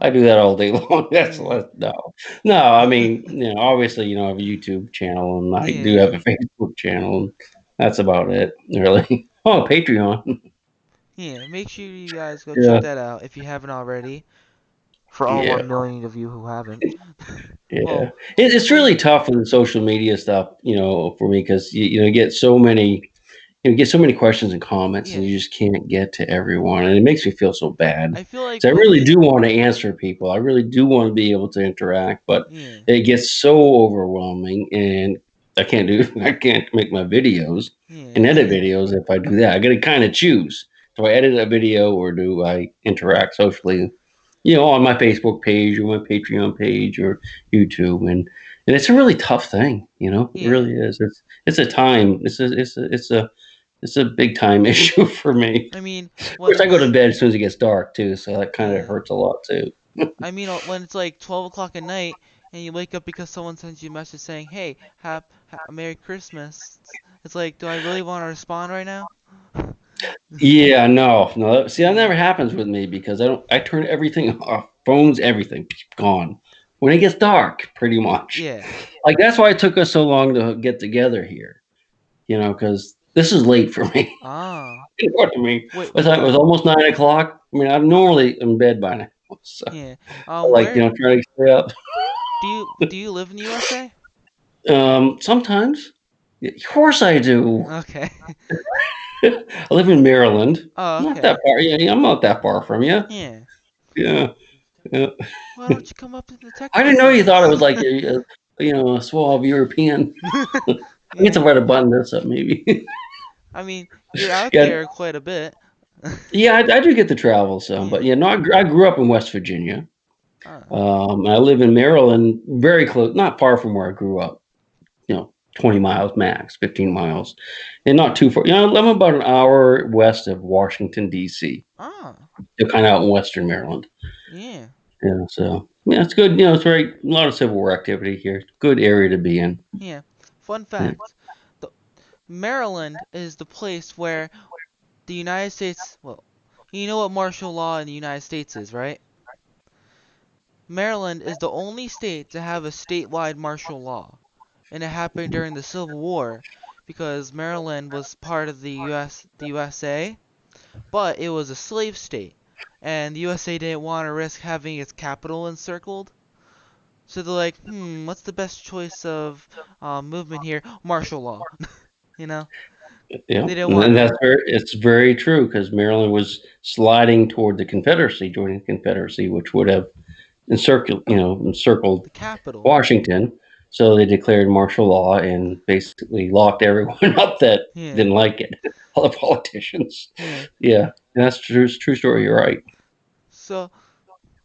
S2: I do that all day long. That's
S1: Yeah.
S2: no, no. I mean, obviously, I have a YouTube channel and I do
S1: Yeah.
S2: have a Facebook channel. And that's about it, really. Oh, Patreon.
S1: Yeah. Make sure you guys go check
S2: Yeah,
S1: that out if you haven't already. For all
S2: yeah,
S1: 1 million of you who haven't.
S2: yeah.
S1: Well,
S2: It's
S1: well,
S2: really tough with the social media stuff, for me because you get so many you get so many questions and comments, and
S1: yeah.
S2: you just can't get to everyone, and it makes me feel so bad.
S1: I feel like
S2: So I
S1: with
S2: really do want to answer people. I really do want to be able to interact, but
S1: yeah,
S2: it gets so overwhelming, and I can't do. I can't make my videos and edit
S1: yeah,
S2: videos if I do that. I got to kind of choose. Do I edit a video or do I interact socially? On my Facebook page or my Patreon page or YouTube, and it's a really tough thing. It
S1: yeah.
S2: really is. It's a time. It's a big time issue for me.
S1: I mean,
S2: Of
S1: when
S2: course, I go to
S1: it's
S2: bed as soon as it gets dark too, so that kind of
S1: yeah.
S2: hurts a lot too.
S1: I mean, when it's like 12 o'clock at night and you wake up because someone sends you a message saying, "Hey, Merry Christmas." It's like, do I really want to respond right now?
S2: Yeah, no, no. See, that
S1: Yeah,
S2: never happens with me because I don't. I turn everything off, phones, everything gone when it gets dark, pretty much.
S1: yeah.
S2: Like that's why it took us so long to get together here. Because this is late for me.
S1: Ah,
S2: You know what I mean?
S1: wait.
S2: It was almost 9 o'clock. I mean, I'm normally in bed by now, so
S1: Yeah.
S2: like
S1: Where
S2: trying to stay up.
S1: do you live in the USA?
S2: Sometimes, yeah, of course I do.
S1: Okay.
S2: I live in Maryland.
S1: Oh,
S2: Not that
S1: okay.
S2: far. Yeah, I'm not that far from you.
S1: Yeah.
S2: Yeah, yeah.
S1: Why don't you come up to the
S2: I
S1: Texas
S2: didn't know you thought it
S1: sides?
S2: was like a suave European. I guess
S1: Yeah.
S2: if I'd have buttoned this up, maybe.
S1: I mean, you're out
S2: Yeah,
S1: there quite a bit.
S2: yeah. I do get to travel some, but
S1: Yeah.
S2: yeah, no. I grew up in West Virginia.
S1: Ah.
S2: I live in Maryland, very close, not far from where I grew up. 20 miles max, 15 miles, and not too far. I'm about an hour west of Washington D.C.
S1: Ah.
S2: They're kind of out in Western Maryland.
S1: Yeah.
S2: Yeah, so yeah, it's good. It's a lot of Civil War activity here. Good area to be in.
S1: Yeah. Fun
S2: Yeah.
S1: fact. The Maryland is the place where the United States, well, you know what martial law in the United States is, right? Maryland is the only state to have a statewide martial law, and it happened during the Civil War because Maryland was part of the USA, but it was a slave state, and the USA didn't want to risk having its capital encircled. So they're like, what's the best choice of movement here? Martial law. You know,
S2: Yeah,
S1: they didn't
S2: and
S1: want
S2: it's very true because Maryland was sliding toward the Confederacy, joining the Confederacy, which would have encircled
S1: the capital.
S2: Washington. So they declared martial law and basically locked everyone up that
S1: Yeah,
S2: didn't like it. All the politicians.
S1: yeah.
S2: Yeah, that's true. True story. You're right.
S1: So,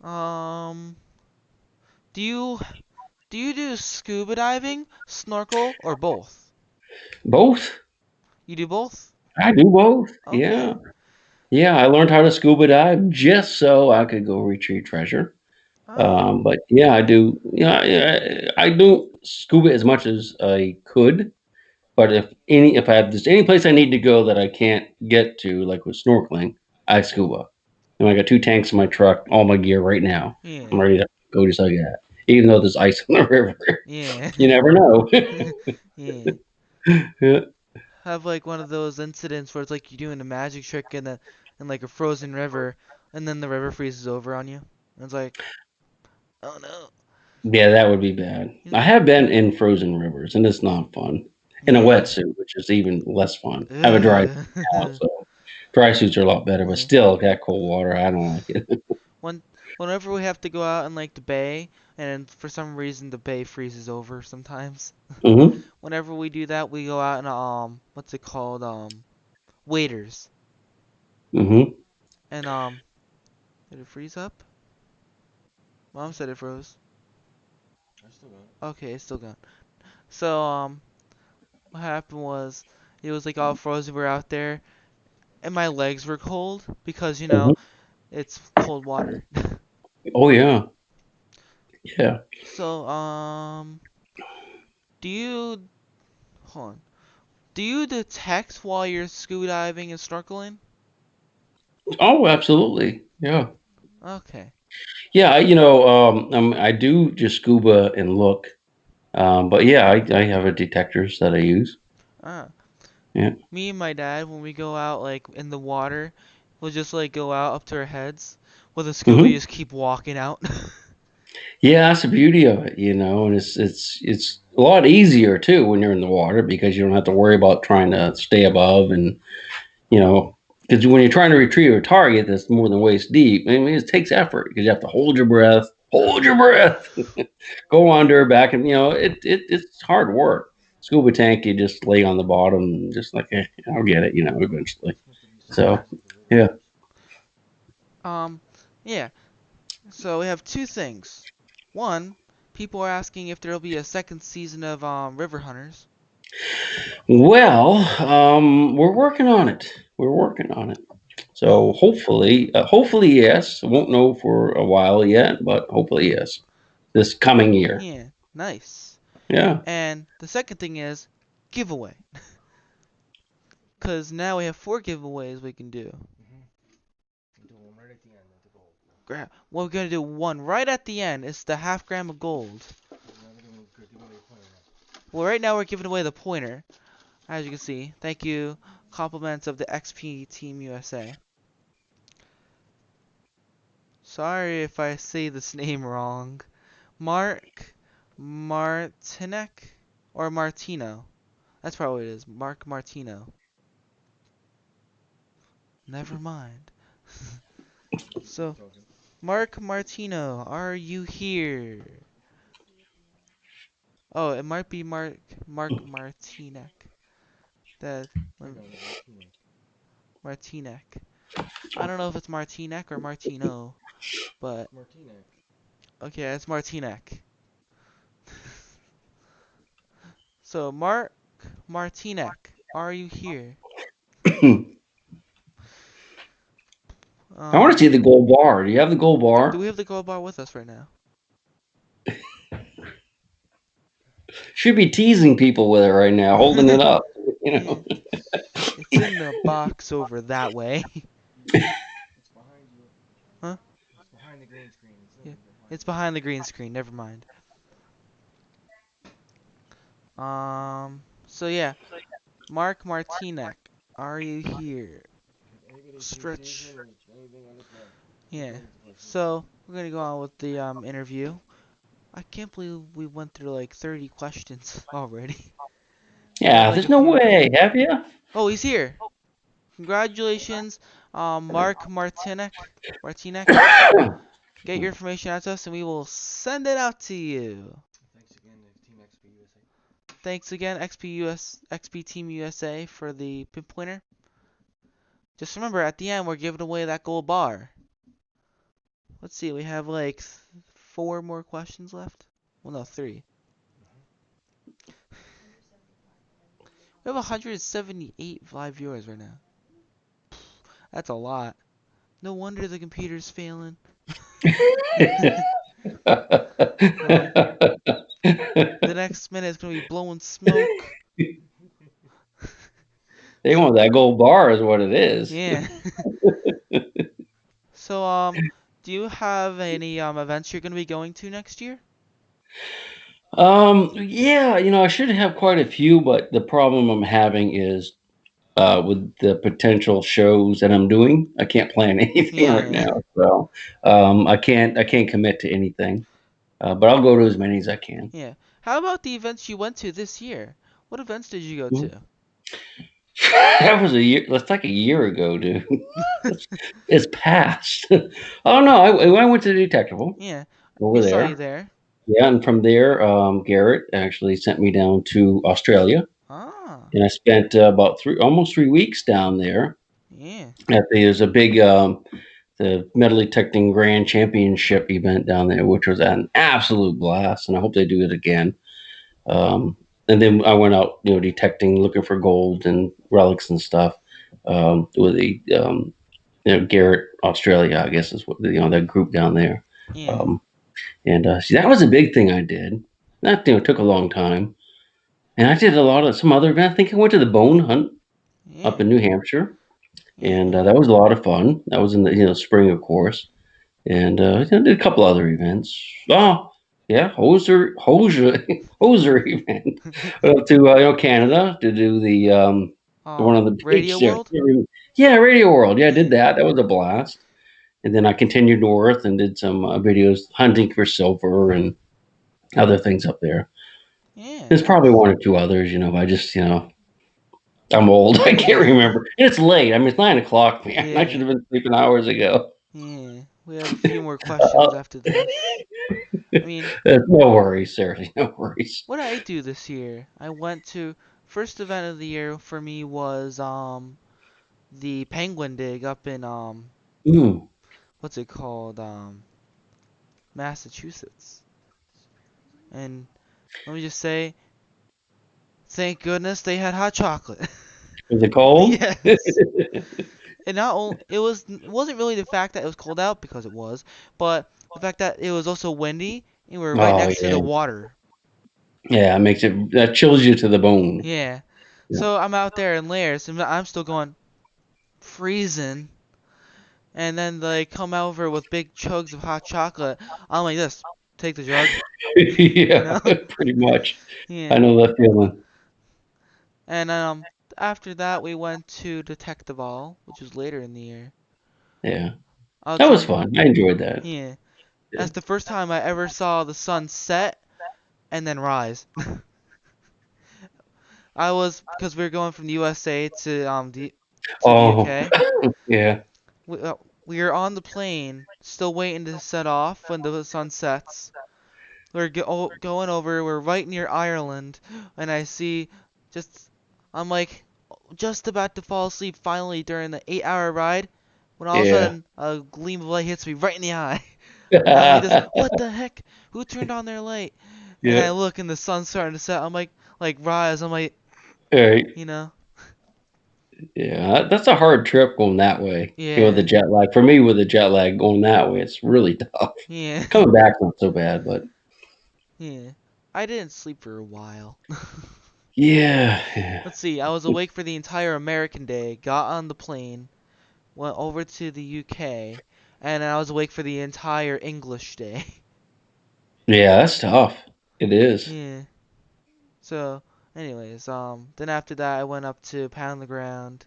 S1: um, do you do scuba diving, snorkel, or both?
S2: Both.
S1: You do both?
S2: I do both. Yeah.
S1: Okay.
S2: Yeah, I learned how to scuba dive just so I could go retrieve treasure.
S1: Oh,
S2: But yeah, I do. Yeah, I do scuba as much as I could. But if I have just any place I need to go that I can't get to, like with snorkeling, I scuba. And I got two tanks in my truck, all my gear right now. I'm
S1: yeah,
S2: ready to go just like that. Even though there's ice on the river,
S1: yeah,
S2: you never know.
S1: yeah.
S2: Yeah.
S1: Have like one of those incidents where it's like you doing a magic trick in like a frozen river, and then the river freezes over on you. And it's like, oh no.
S2: Yeah, that would be bad. I have been in frozen rivers, and it's not fun. In a
S1: Yeah.
S2: wetsuit, which is even less fun. I have a dry suit now,
S1: Ugh.
S2: so dry suits are a lot better, but
S1: Yeah.
S2: still, that cold water, I don't like it.
S1: When whenever we have to go out in like the bay, and for some reason the bay freezes over sometimes.
S2: Hmm.
S1: Whenever we do that, we go out in what's it called? Waders.
S2: Hmm.
S1: And did it freeze up? Mom said it froze. Okay, it's still gone. So what happened was it was like all frozen. We were out there, and my legs were cold because
S2: Hmm.
S1: it's cold water.
S2: Oh yeah, yeah.
S1: So do you hold on? Do you detect while you're scuba diving and snorkeling?
S2: Oh, absolutely. Yeah.
S1: Okay.
S2: Yeah, I do just scuba and look. But yeah, I have a detectors that I use.
S1: Ah,
S2: Yeah.
S1: me and my dad when we go out like in the water, we'll just like go out up to our heads with a scuba,
S2: Hmm.
S1: just keep walking out.
S2: Yeah, that's the beauty of it, and it's a lot easier too when you're in the water because you don't have to worry about trying to stay above and you know because when you're trying to retrieve a target that's more than waist deep, I mean, it takes effort because you have to hold your breath, go under, back, and it's hard work. Scuba tank, you just lay on the bottom and just like, I'll get it, eventually. So, yeah.
S1: Um, yeah. So we have two things. One, people are asking if there'll be a second season of River Hunters.
S2: Well, we're working on it. We're working on it. So hopefully yes. Won't know for a while yet, but hopefully yes. This coming year.
S1: Yeah, nice.
S2: Yeah.
S1: And the second thing is giveaway. Cause now we have four giveaways we can do. Well, we're gonna do one right at the end. It's the half gram of gold. Well, right now we're giving away the pointer, as you can see. Thank you. Compliments of the XP Team USA. Sorry if I say this name wrong. Mark Martinek or Martino. That's probably what it is. Mark Martino. Never mind. So, Mark Martino, are you here? Oh, it might be Mark Martinek. That Martinek. I don't know if it's Martinek or Martino, but okay, it's Martinek. So, Mark Martinek, are you here?
S2: I want to see
S1: Um,
S2: the gold bar. Do you have the gold
S1: do
S2: bar?
S1: we have the gold bar with us right now?
S2: Should be teasing people with it right now, holding it up. You
S1: Yeah,
S2: know.
S1: it's in the box over that way. Huh? Yeah, it's behind the green screen. Never mind. So yeah, Mark Martinek, are you here? Stretch. Yeah. So we're gonna go on with the interview. I can't believe we went through like 30 questions already. We have
S2: Yeah,
S1: like a
S2: there's no
S1: few.
S2: way. Have you?
S1: Oh, he's here. Congratulations, Mark Martinek. Martinek, get your information out to us and we will send it out to you. Thanks again, XP Team USA for the pinpointer. Just remember, at the end, we're giving away that gold bar. Let's see, we have like four more questions left. Well, no, three. We have 178 live viewers right now. That's a lot. No wonder the computer's failing. Um, the next minute it's gonna be blowing smoke.
S2: They want that gold bar, is what it is.
S1: Yeah. So do you have any events you're gonna be going to next year?
S2: Yeah, I should have quite a few, but the problem I'm having is with the potential shows that I'm doing, I can't plan anything right
S1: Yeah.
S2: now. So I can't commit to anything. But I'll go to as many as I can.
S1: Yeah. How about the events you went to this year? What events did you go
S2: Mhm.
S1: to?
S2: That was a year. That's like a year ago, dude. it's, it's past. Oh no, I went to the Detectable
S1: Yeah. We
S2: over
S1: saw you
S2: there.
S1: there.
S2: Yeah, and from there, Garrett actually sent me down to Australia,
S1: Ah.
S2: and I spent about almost 3 weeks down there.
S1: Yeah.
S2: There's a big the metal detecting grand championship event down there, which was an absolute blast, and I hope they do it again. Um, and then I went out, detecting, looking for gold and relics and stuff with the Garrett Australia, I guess is what that group down there.
S1: Yeah.
S2: Um, and see, that was a big thing I did. That took a long time, and I did a lot of some other events. I think I went to the bone hunt up
S1: Yeah.
S2: in New Hampshire, and
S1: Yeah.
S2: that was a lot of fun. That was in the spring, of course, and I did a couple other events. Oh, yeah, Hoser Hoser event to Canada to do the one on the
S1: Radio
S2: beach there.
S1: World?
S2: Yeah, Radio World. Yeah, I did
S1: Yeah.
S2: that. That was a blast. And then I continued north and did some videos hunting for silver and other things up there.
S1: Yeah,
S2: There's probably
S1: nice.
S2: one or two others. I just I'm old. I can't
S1: Yeah.
S2: remember. It's late. I mean, it's 9 o'clock, man. I should
S1: Yeah.
S2: have been sleeping hours ago.
S1: Yeah. We have a few more questions after this. I mean,
S2: No worries, seriously, no worries.
S1: what did I do this year? I went to first event of the year for me was the penguin dig up in
S2: Mm.
S1: what's it called? Massachusetts. And let me just say, thank goodness they had hot chocolate.
S2: Was it cold?
S1: Yes. And not only it wasn't really the fact that it was cold out because it was, but the fact that it was also windy and we were right
S2: Oh
S1: next to
S2: yeah,
S1: the water.
S2: yeah. It makes it that chills you to the bone.
S1: Yeah.
S2: Yeah.
S1: So I'm out there in layers and I'm still going freezing. And then they come over with big chugs of hot chocolate. I'm like this. Take the jug, you
S2: Yeah,
S1: know?
S2: pretty much. I
S1: Yeah.
S2: know that feeling.
S1: And after that we went to Detectival, which was later in the year.
S2: Yeah,
S1: I was
S2: that was
S1: on
S2: fun. I enjoyed that.
S1: Yeah.
S2: Yeah.
S1: That's the first time I ever saw the sun set and then rise. I was because we were going from the USA to the
S2: Oh,
S1: UK.
S2: yeah,
S1: We were on the plane, still waiting to set off when the sun sets. Going over. We're right near Ireland, and I see just I'm like just about to fall asleep finally during the 8 hour ride when all of a
S2: yeah,
S1: sudden a gleam of light hits me right in the eye. And I'm like this,
S2: yeah.
S1: what the heck? Who turned on their light? And I look and the sun's starting to set. I'm like rise. I'm like,
S2: All right.
S1: you know,
S2: Yeah, that's a hard trip going that way. With the
S1: yeah,
S2: jet lag. For me, with the jet lag going that way, it's really tough.
S1: yeah,
S2: Coming back's not so bad, but
S1: yeah. I didn't sleep for a while.
S2: yeah, yeah,
S1: Let's see. I was awake for the entire American day. Got on the plane, went over to the UK, and I was awake for the entire English day.
S2: yeah. That's tough. It is.
S1: Yeah. So, anyways, then after that I went up to Pound the Ground,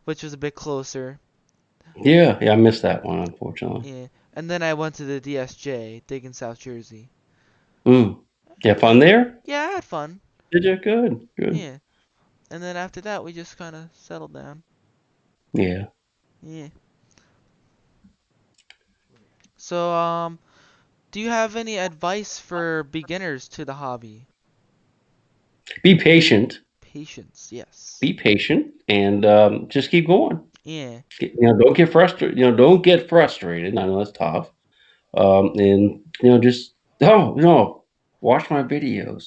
S1: which was a bit closer.
S2: Yeah, yeah. I missed that one, unfortunately.
S1: Yeah. And then I went to the DSJ, dig in South Jersey.
S2: Mm. You have fun
S1: And
S2: there?
S1: yeah, I had fun.
S2: Did you? Good, good.
S1: Yeah. And then after that we just kind of settled down.
S2: Yeah.
S1: Yeah. So, do you have any advice for beginners to the hobby?
S2: Be patient.
S1: Patience, yes.
S2: Be patient, and just keep going.
S1: Yeah.
S2: Don't get frustrated. Don't get frustrated. I know that's tough. And just no, watch my videos.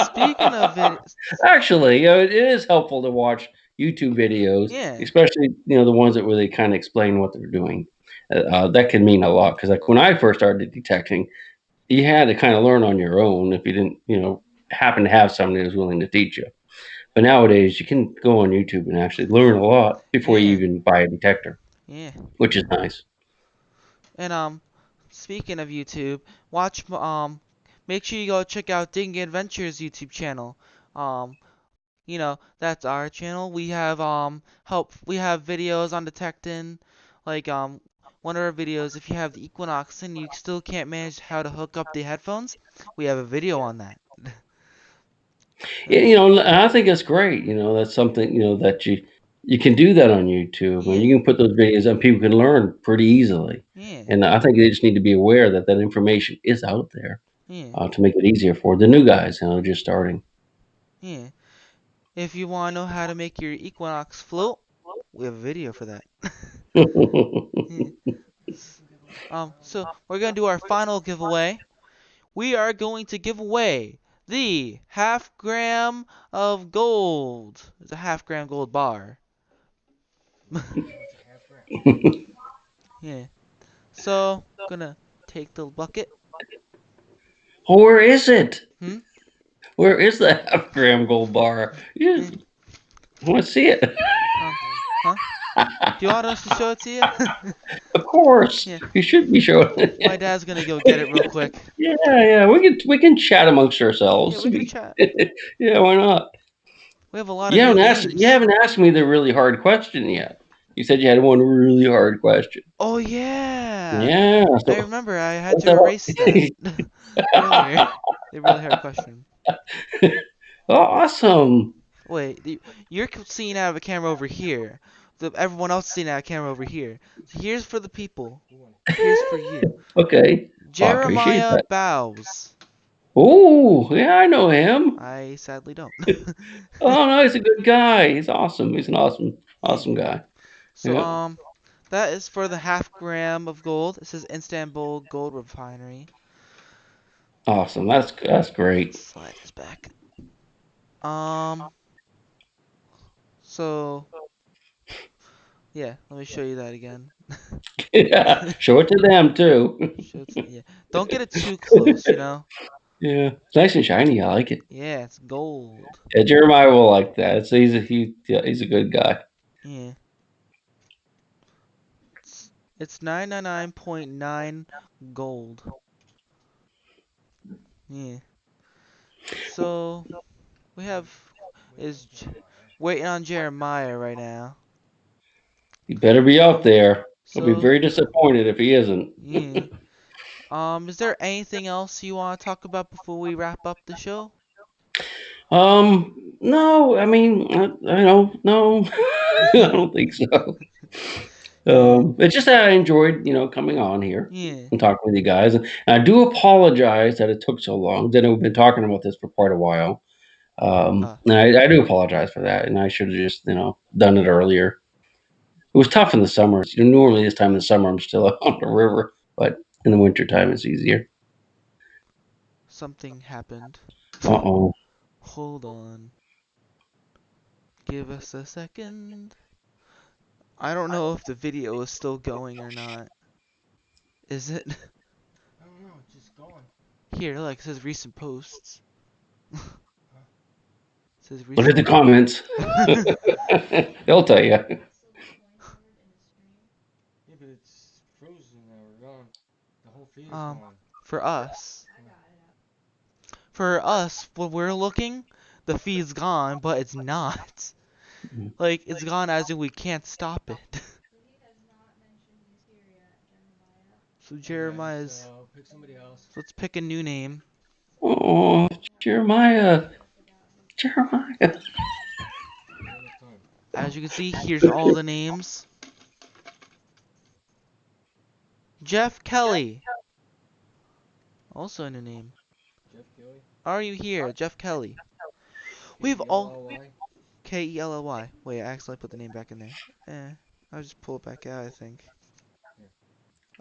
S1: Speaking of it,
S2: Actually, it is helpful to watch. YouTube videos,
S1: Yeah,
S2: especially the ones that where they kind of explain what they're doing. That can mean a lot because like when I first started detecting, you had to kind of learn on your own if you didn't happen to have somebody who's willing to teach you. But nowadays, you can go on YouTube and actually learn a lot before you
S1: yeah,
S2: even buy a detector,
S1: yeah.
S2: which is nice.
S1: And speaking of YouTube, watch make sure you go check out Ding Adventures YouTube channel. Um, that's our channel. We have videos on detecting, like one of our videos. If you have the Equinox and you still can't manage how to hook up the headphones, we have a video on that.
S2: Yeah, and I think it's great. That's something that you can do that on YouTube, and
S1: Yeah,
S2: you can put those videos and people can learn pretty easily.
S1: yeah,
S2: And I think they just need to be aware that that information is out there
S1: yeah,
S2: to make it easier for the new guys, just starting.
S1: yeah. If you want to know how to make your Equinox float, we have a video for that. Yeah. So we're gonna do our final giveaway. We are going to give away the half-gram of gold. It's a half-gram gold bar. Yeah. So gonna take the bucket.
S2: Where is it?
S1: Hmm.
S2: Where is the half-gram gold bar?
S1: Yeah.
S2: I want to see it.
S1: Huh? Do you want us to show it to you?
S2: Of course,
S1: Yeah.
S2: you should be showing
S1: My
S2: it.
S1: dad's gonna go get it real quick.
S2: Yeah, yeah, we can chat amongst
S1: Yeah,
S2: ourselves.
S1: we can chat.
S2: Yeah, why not?
S1: We have a lot of
S2: You
S1: new
S2: haven't asked you
S1: names.
S2: haven't asked me the really hard question yet. You said you had one really hard question.
S1: Oh yeah.
S2: Yeah,
S1: I
S2: so
S1: remember I had
S2: what's
S1: to erase that
S2: that?
S1: earlier. The really hard question.
S2: Awesome.
S1: Wait, you're seeing out of a camera over here. Everyone else is seeing out of a camera over here. So here's for the people. Here's for you.
S2: Okay. Well, I appreciate
S1: Jeremiah
S2: that.
S1: Bows.
S2: Oh, yeah, I know him.
S1: I sadly don't.
S2: Oh no, he's a good guy. He's awesome. He's an
S1: Yeah.
S2: awesome guy.
S1: So
S2: Yeah.
S1: that is for the half-gram of gold. It says Istanbul Gold Refinery.
S2: Awesome. That's great.
S1: Slide this back. Um. So yeah, let me show you that again.
S2: Yeah. Show it to them too.
S1: Yeah. Don't get it too close.
S2: Yeah. It's nice and shiny. I like it.
S1: Yeah, it's gold.
S2: Yeah, Jeremiah will like that. Yeah, he's a good guy.
S1: Yeah. It's 999.9 gold. Yeah. So we have is waiting on Jeremiah right now.
S2: He better be up there. He'll be
S1: So
S2: very disappointed if he isn't.
S1: yeah. Is there anything else you want to talk about before we wrap up the show?
S2: No, I mean, I don't know. I don't think so.
S1: Yeah.
S2: It's just that I enjoyed, coming on here
S1: Yeah.
S2: and talking with you guys. And I do apologize that it took so long. Then we've been talking about this for quite a while.
S1: Uh.
S2: And I do apologize for that. And I should have just, done it earlier. It was tough in the summer. Normally this time in the summer I'm still on the river, but in the wintertime it's easier.
S1: Something happened.
S2: Uh-oh.
S1: Hold on. Give us a second. I don't know if the video is still going or not. Is it? Here, look, it says recent posts. It says
S2: Look at
S1: recent.
S2: the comments. They'll tell you.
S1: Um, for us. For us, when we're looking, the feed's gone, but it's not. Like, it's gone as in we can't stop it. So Jeremiah's. So let's pick a new name.
S2: Oh, Jeremiah. Jeremiah.
S1: As you can see, here's all the names. Jeff Kelly. Also a new name. Are you here? Jeff Kelly. We've all Kelly. Wait, I accidentally put the name back in there. I'll just pull it back out, I think.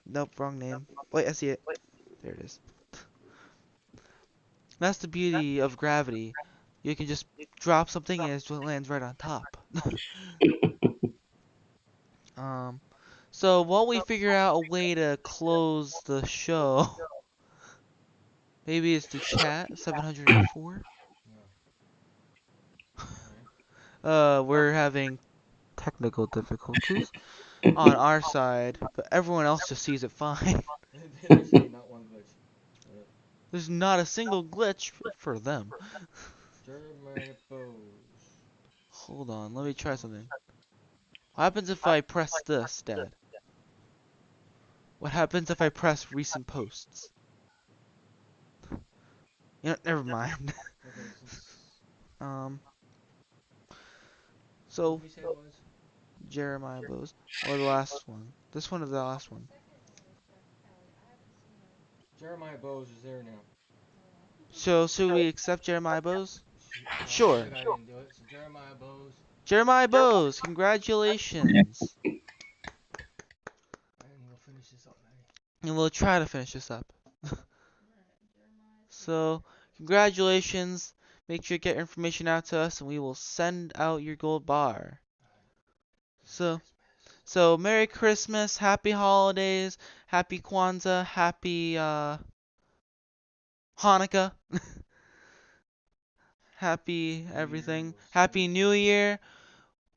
S1: Nope, wrong name. Wait, I see it. There it is. That's the beauty of gravity. You can just drop something and it lands right on top. Um, so while we figure out a way to close the show, maybe it's the chat 704. We're having technical difficulties on our side, but everyone else just sees it fine. There's not a single glitch for them. Hold on, let me try something. What happens if I press this, Dad? What happens if I press recent posts? You know, never mind. um, so Jeremiah Bose, or the last one. This one or the last one? So should we accept Jeremiah Bose? Sure. Jeremiah Bose, congratulations. And we'll try to finish this up. So, congratulations. Make sure you get information out to us and we will send out your gold bar. So Merry Christmas, Happy Holidays, Happy Kwanzaa, Happy Hanukkah, Happy everything, Happy New Year.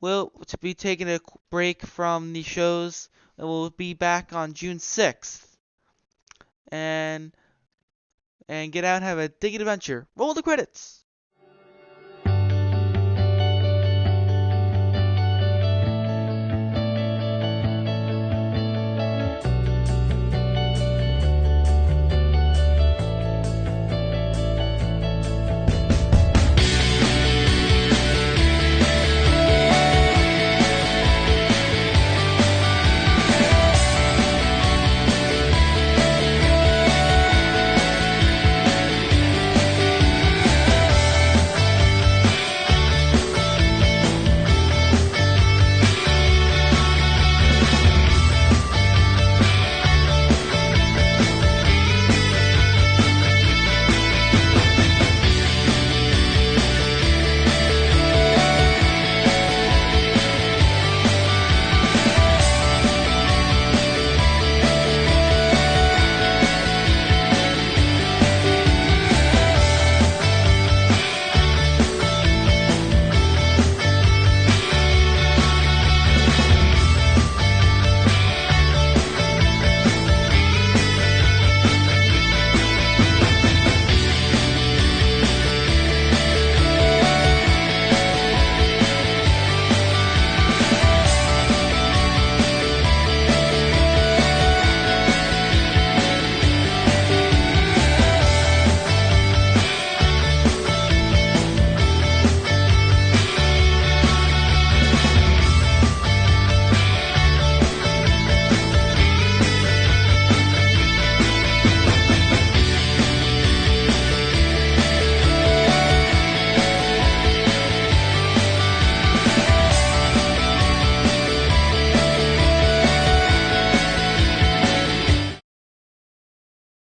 S1: We'll to be taking a break from the shows. And we'll be back on June 6th. And get out and have a dig adventure. Roll the credits.